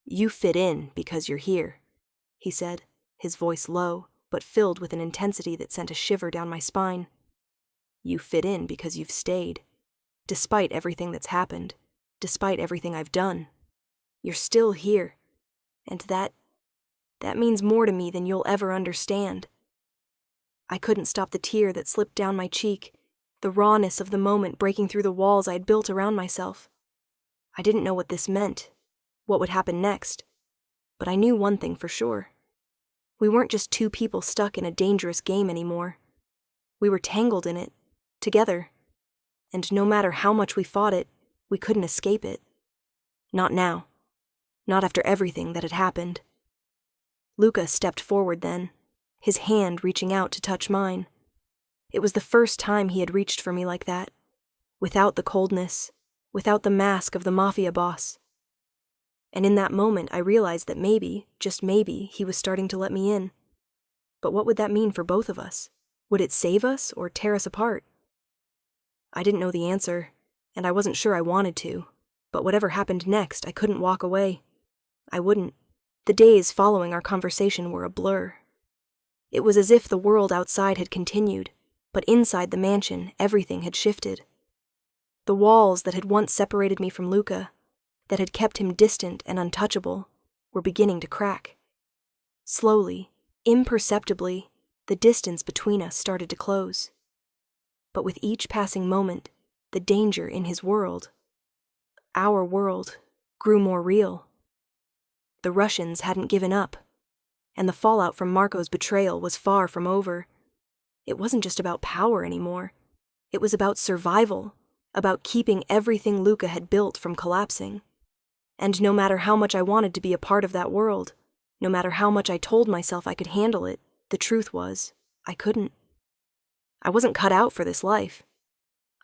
"You fit in because you're here," he said, his voice low, but filled with an intensity that sent a shiver down my spine. "You fit in because you've stayed. Despite everything that's happened, despite everything I've done, you're still here. And that means more to me than you'll ever understand." I couldn't stop the tear that slipped down my cheek, the rawness of the moment breaking through the walls I'd built around myself. I didn't know what this meant, what would happen next, but I knew one thing for sure. We weren't just two people stuck in a dangerous game anymore. We were tangled in it, together, and no matter how much we fought it, we couldn't escape it. Not now. Not after everything that had happened. Luca stepped forward then, his hand reaching out to touch mine. It was the first time he had reached for me like that, without the coldness, without the mask of the Mafia boss. And in that moment, I realized that maybe, just maybe, he was starting to let me in. But what would that mean for both of us? Would it save us or tear us apart? I didn't know the answer, and I wasn't sure I wanted to. But whatever happened next, I couldn't walk away. I wouldn't. The days following our conversation were a blur. It was as if the world outside had continued, but inside the mansion, everything had shifted. The walls that had once separated me from Luca, that had kept him distant and untouchable, were beginning to crack. Slowly, imperceptibly, The distance between us started to close. But with each passing moment, the danger in his world, our world, grew more real. The Russians hadn't given up, and the fallout from Marco's betrayal was far from over. It wasn't just about power anymore. It was about survival, about keeping everything Luca had built from collapsing. And no matter how much I wanted to be a part of that world, no matter how much I told myself I could handle it, the truth was, I couldn't. I wasn't cut out for this life.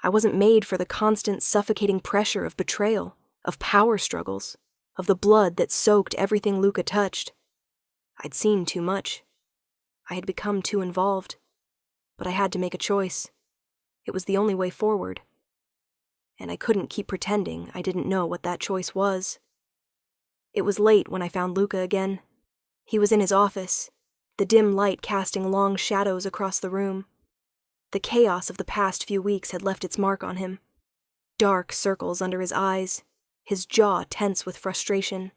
I wasn't made for the constant, suffocating pressure of betrayal, of power struggles, of the blood that soaked everything Luca touched. I'd seen too much. I had become too involved. But I had to make a choice. It was the only way forward. And I couldn't keep pretending I didn't know what that choice was. It was late when I found Luca again. He was in his office, the dim light casting long shadows across the room. The chaos of the past few weeks had left its mark on him. Dark circles under his eyes, his jaw tense with frustration.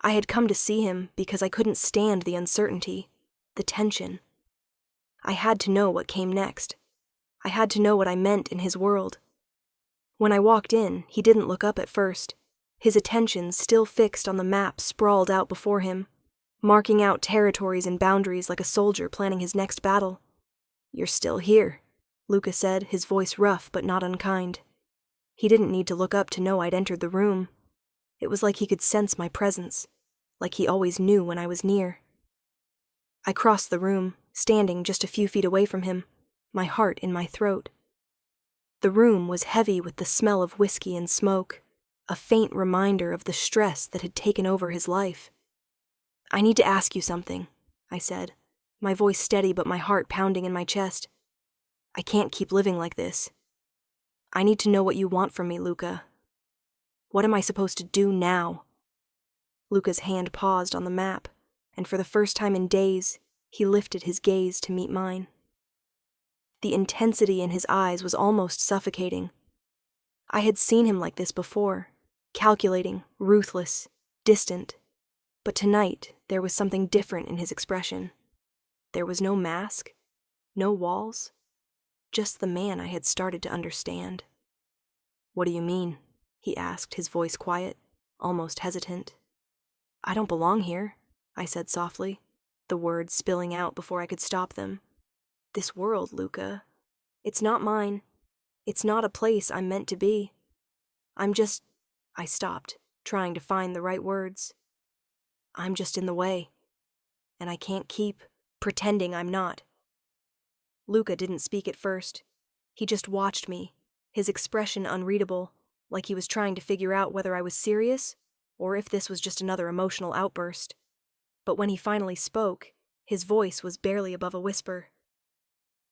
I had come to see him because I couldn't stand the uncertainty, the tension. I had to know what came next. I had to know what I meant in his world. When I walked in, he didn't look up at first, his attention still fixed on the map sprawled out before him, marking out territories and boundaries like a soldier planning his next battle. "You're still here," Luca said, his voice rough but not unkind. He didn't need to look up to know I'd entered the room. It was like he could sense my presence, like he always knew when I was near. I crossed the room, standing just a few feet away from him, my heart in my throat. The room was heavy with the smell of whiskey and smoke, a faint reminder of the stress that had taken over his life. "I need to ask you something," I said, my voice steady but my heart pounding in my chest. "I can't keep living like this. I need to know what you want from me, Luca. What am I supposed to do now?" Luca's hand paused on the map, and for the first time in days, he lifted his gaze to meet mine. The intensity in his eyes was almost suffocating. I had seen him like this before, calculating, ruthless, distant. But tonight, there was something different in his expression. There was no mask, no walls, just the man I had started to understand. "What do you mean?" he asked, his voice quiet, almost hesitant. "I don't belong here," I said softly, the words spilling out before I could stop them. "This world, Luca, it's not mine. It's not a place I'm meant to be. I'm just—" I stopped, trying to find the right words. "I'm just in the way, and I can't keep pretending I'm not." Luca didn't speak at first. He just watched me, his expression unreadable, like he was trying to figure out whether I was serious or if this was just another emotional outburst. But when he finally spoke, his voice was barely above a whisper.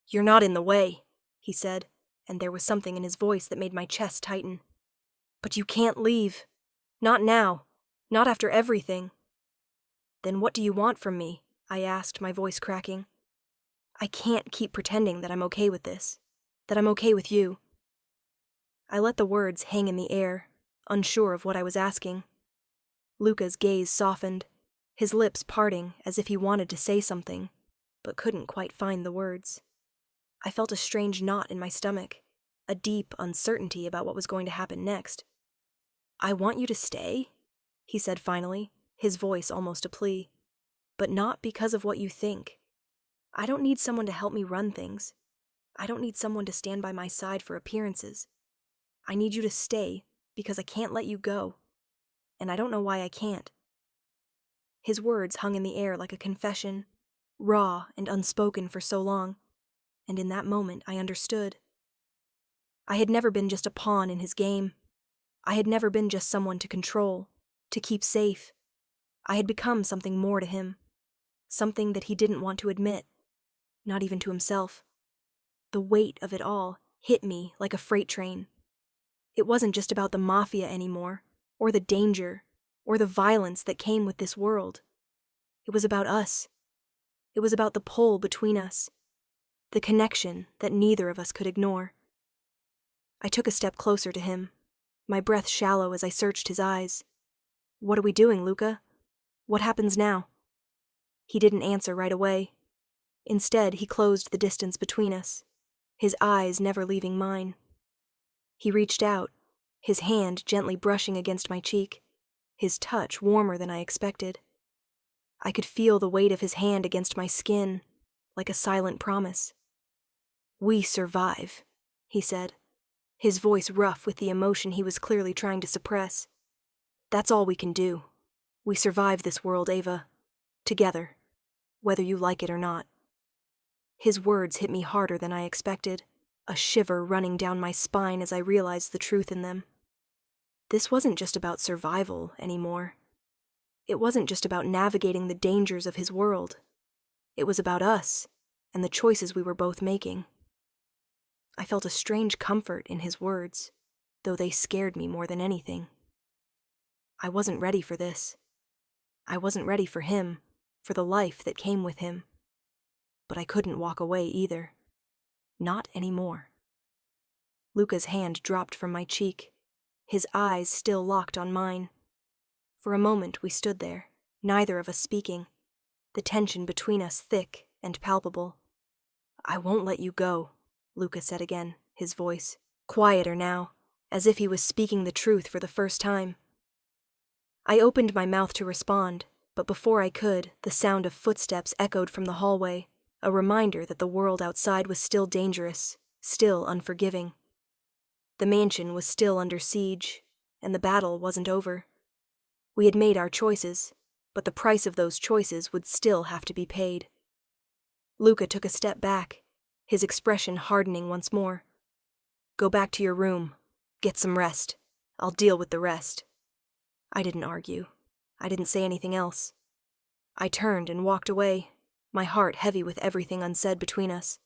"You're not in the way," he said, and there was something in his voice that made my chest tighten. "But you can't leave. Not now. Not after everything." "Then what do you want from me?" I asked, my voice cracking. "I can't keep pretending that I'm okay with this, that I'm okay with you." I let the words hang in the air, unsure of what I was asking. Luca's gaze softened, his lips parting as if he wanted to say something, but couldn't quite find the words. I felt a strange knot in my stomach, a deep uncertainty about what was going to happen next. "I want you to stay," he said finally, his voice almost a plea. "But not because of what you think. I don't need someone to help me run things. I don't need someone to stand by my side for appearances. I need you to stay because I can't let you go. And I don't know why I can't." His words hung in the air like a confession, raw and unspoken for so long, and in that moment I understood. I had never been just a pawn in his game. I had never been just someone to control, to keep safe. I had become something more to him, something that he didn't want to admit, not even to himself. The weight of it all hit me like a freight train. It wasn't just about the Mafia anymore, or the danger, or the violence that came with this world. It was about us. It was about the pull between us, the connection that neither of us could ignore. I took a step closer to him, my breath shallow as I searched his eyes. "What are we doing, Luca? What happens now?" He didn't answer right away. Instead, he closed the distance between us, his eyes never leaving mine. He reached out, his hand gently brushing against my cheek, his touch warmer than I expected. I could feel the weight of his hand against my skin, like a silent promise. "We survive," he said, his voice rough with the emotion he was clearly trying to suppress. "That's all we can do. We survive this world, Ava. Together, whether you like it or not." His words hit me harder than I expected, a shiver running down my spine as I realized the truth in them. This wasn't just about survival anymore. It wasn't just about navigating the dangers of his world. It was about us and the choices we were both making. I felt a strange comfort in his words, though they scared me more than anything. I wasn't ready for this. I wasn't ready for him, for the life that came with him. But I couldn't walk away either. Not anymore. Luca's hand dropped from my cheek, his eyes still locked on mine. For a moment we stood there, neither of us speaking, the tension between us thick and palpable. "I won't let you go," Luca said again, his voice quieter now, as if he was speaking the truth for the first time. I opened my mouth to respond, but before I could, the sound of footsteps echoed from the hallway, a reminder that the world outside was still dangerous, still unforgiving. The mansion was still under siege, and the battle wasn't over. We had made our choices, but the price of those choices would still have to be paid. Luca took a step back, his expression hardening once more. "Go back to your room. Get some rest. I'll deal with the rest." I didn't argue. I didn't say anything else. I turned and walked away, my heart heavy with everything unsaid between us.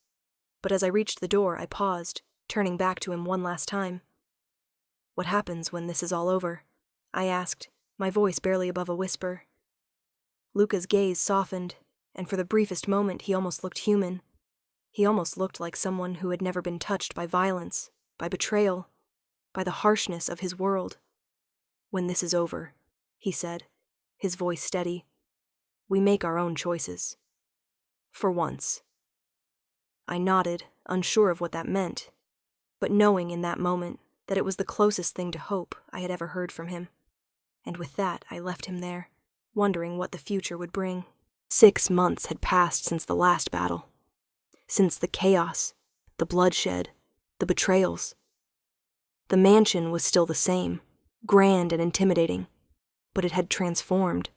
But as I reached the door, I paused, turning back to him one last time. "What happens when this is all over?" I asked, my voice barely above a whisper. Luca's gaze softened, and for the briefest moment he almost looked human. He almost looked like someone who had never been touched by violence, by betrayal, by the harshness of his world. "When this is over," he said, his voice steady, "we make our own choices. For once." I nodded, unsure of what that meant, but knowing in that moment that it was the closest thing to hope I had ever heard from him. And with that, I left him there, wondering what the future would bring. 6 months had passed since the last battle. Since the chaos, the bloodshed, the betrayals. The mansion was still the same, grand and intimidating, but it had transformed.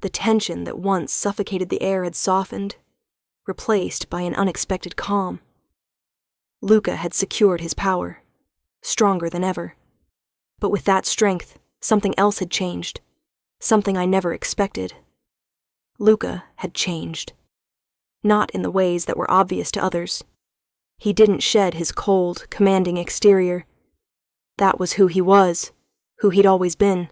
The tension that once suffocated the air had softened, replaced by an unexpected calm. Luca had secured his power, stronger than ever. But with that strength, something else had changed, something I never expected. Luca had changed. Not in the ways that were obvious to others. He didn't shed his cold, commanding exterior. That was who he was, who he'd always been.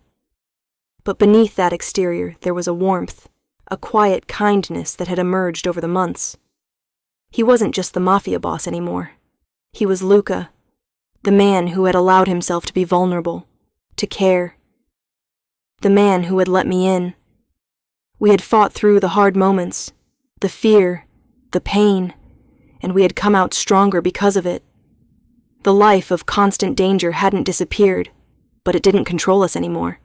But beneath that exterior there was a warmth, a quiet kindness that had emerged over the months. He wasn't just the Mafia boss anymore. He was Luca, the man who had allowed himself to be vulnerable, to care. The man who had let me in. We had fought through the hard moments, the fear, the pain, and we had come out stronger because of it. The life of constant danger hadn't disappeared, but it didn't control us anymore.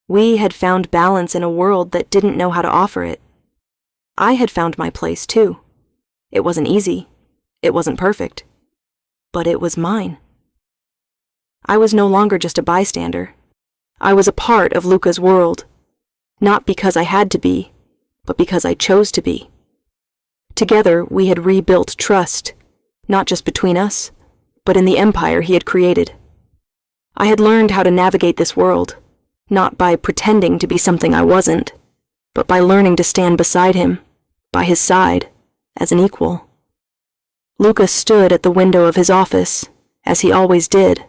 We had found balance in a world that didn't know how to offer it. I had found my place, too. It wasn't easy. It wasn't perfect. But it was mine. I was no longer just a bystander. I was a part of Luca's world, not because I had to be, but because I chose to be. Together, we had rebuilt trust, not just between us, but in the empire he had created. I had learned how to navigate this world, not by pretending to be something I wasn't, but by learning to stand beside him, by his side, as an equal. Luca stood at the window of his office, as he always did,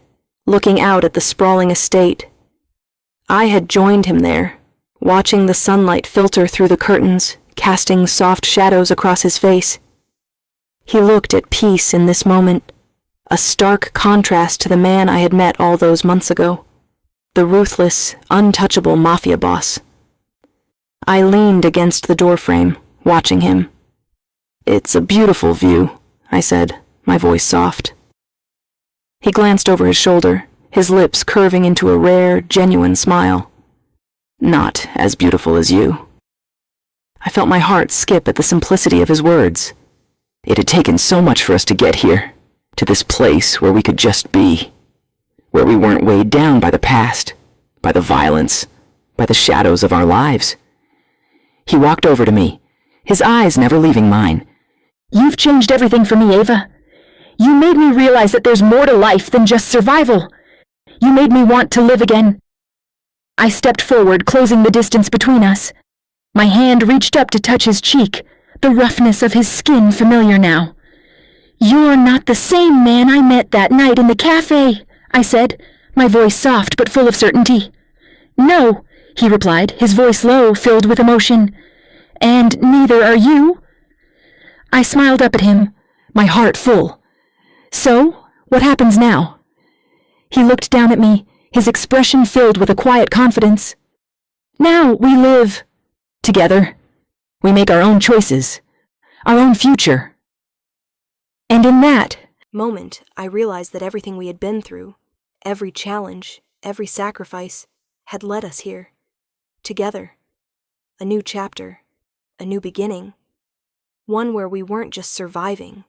looking out at the sprawling estate. I had joined him there, watching the sunlight filter through the curtains, casting soft shadows across his face. He looked at peace in this moment, a stark contrast to the man I had met all those months ago, the ruthless, untouchable Mafia boss. I leaned against the doorframe, watching him, "It's a beautiful view," I said, my voice soft. He glanced over his shoulder, his lips curving into a rare, genuine smile. "Not as beautiful as you." I felt my heart skip at the simplicity of his words. It had taken so much for us to get here, to this place where we could just be, where we weren't weighed down by the past, by the violence, by the shadows of our lives. He walked over to me, his eyes never leaving mine. "You've changed everything for me, Ava. You made me realize that there's more to life than just survival. You made me want to live again." I stepped forward, closing the distance between us. My hand reached up to touch his cheek, the roughness of his skin familiar now. "You're not the same man I met that night in the cafe," I said, my voice soft but full of certainty. "No," he replied, his voice low, filled with emotion. "And neither are you." I smiled up at him, my heart full. "So, what happens now?" He looked down at me, his expression filled with a quiet confidence. "Now we live together. We make our own choices, our own future." And in that moment, I realized that everything we had been through, every challenge, every sacrifice, had led us here. Together. A new chapter, a new beginning. One where we weren't just surviving,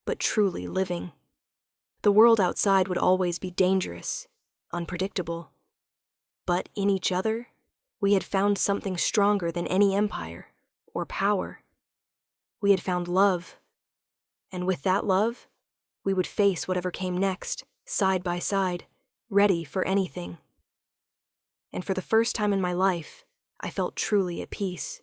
but truly living. The world outside would always be dangerous, unpredictable. But in each other, we had found something stronger than any empire or power. We had found love. And with that love, we would face whatever came next, side by side, ready for anything. And for the first time in my life, I felt truly at peace.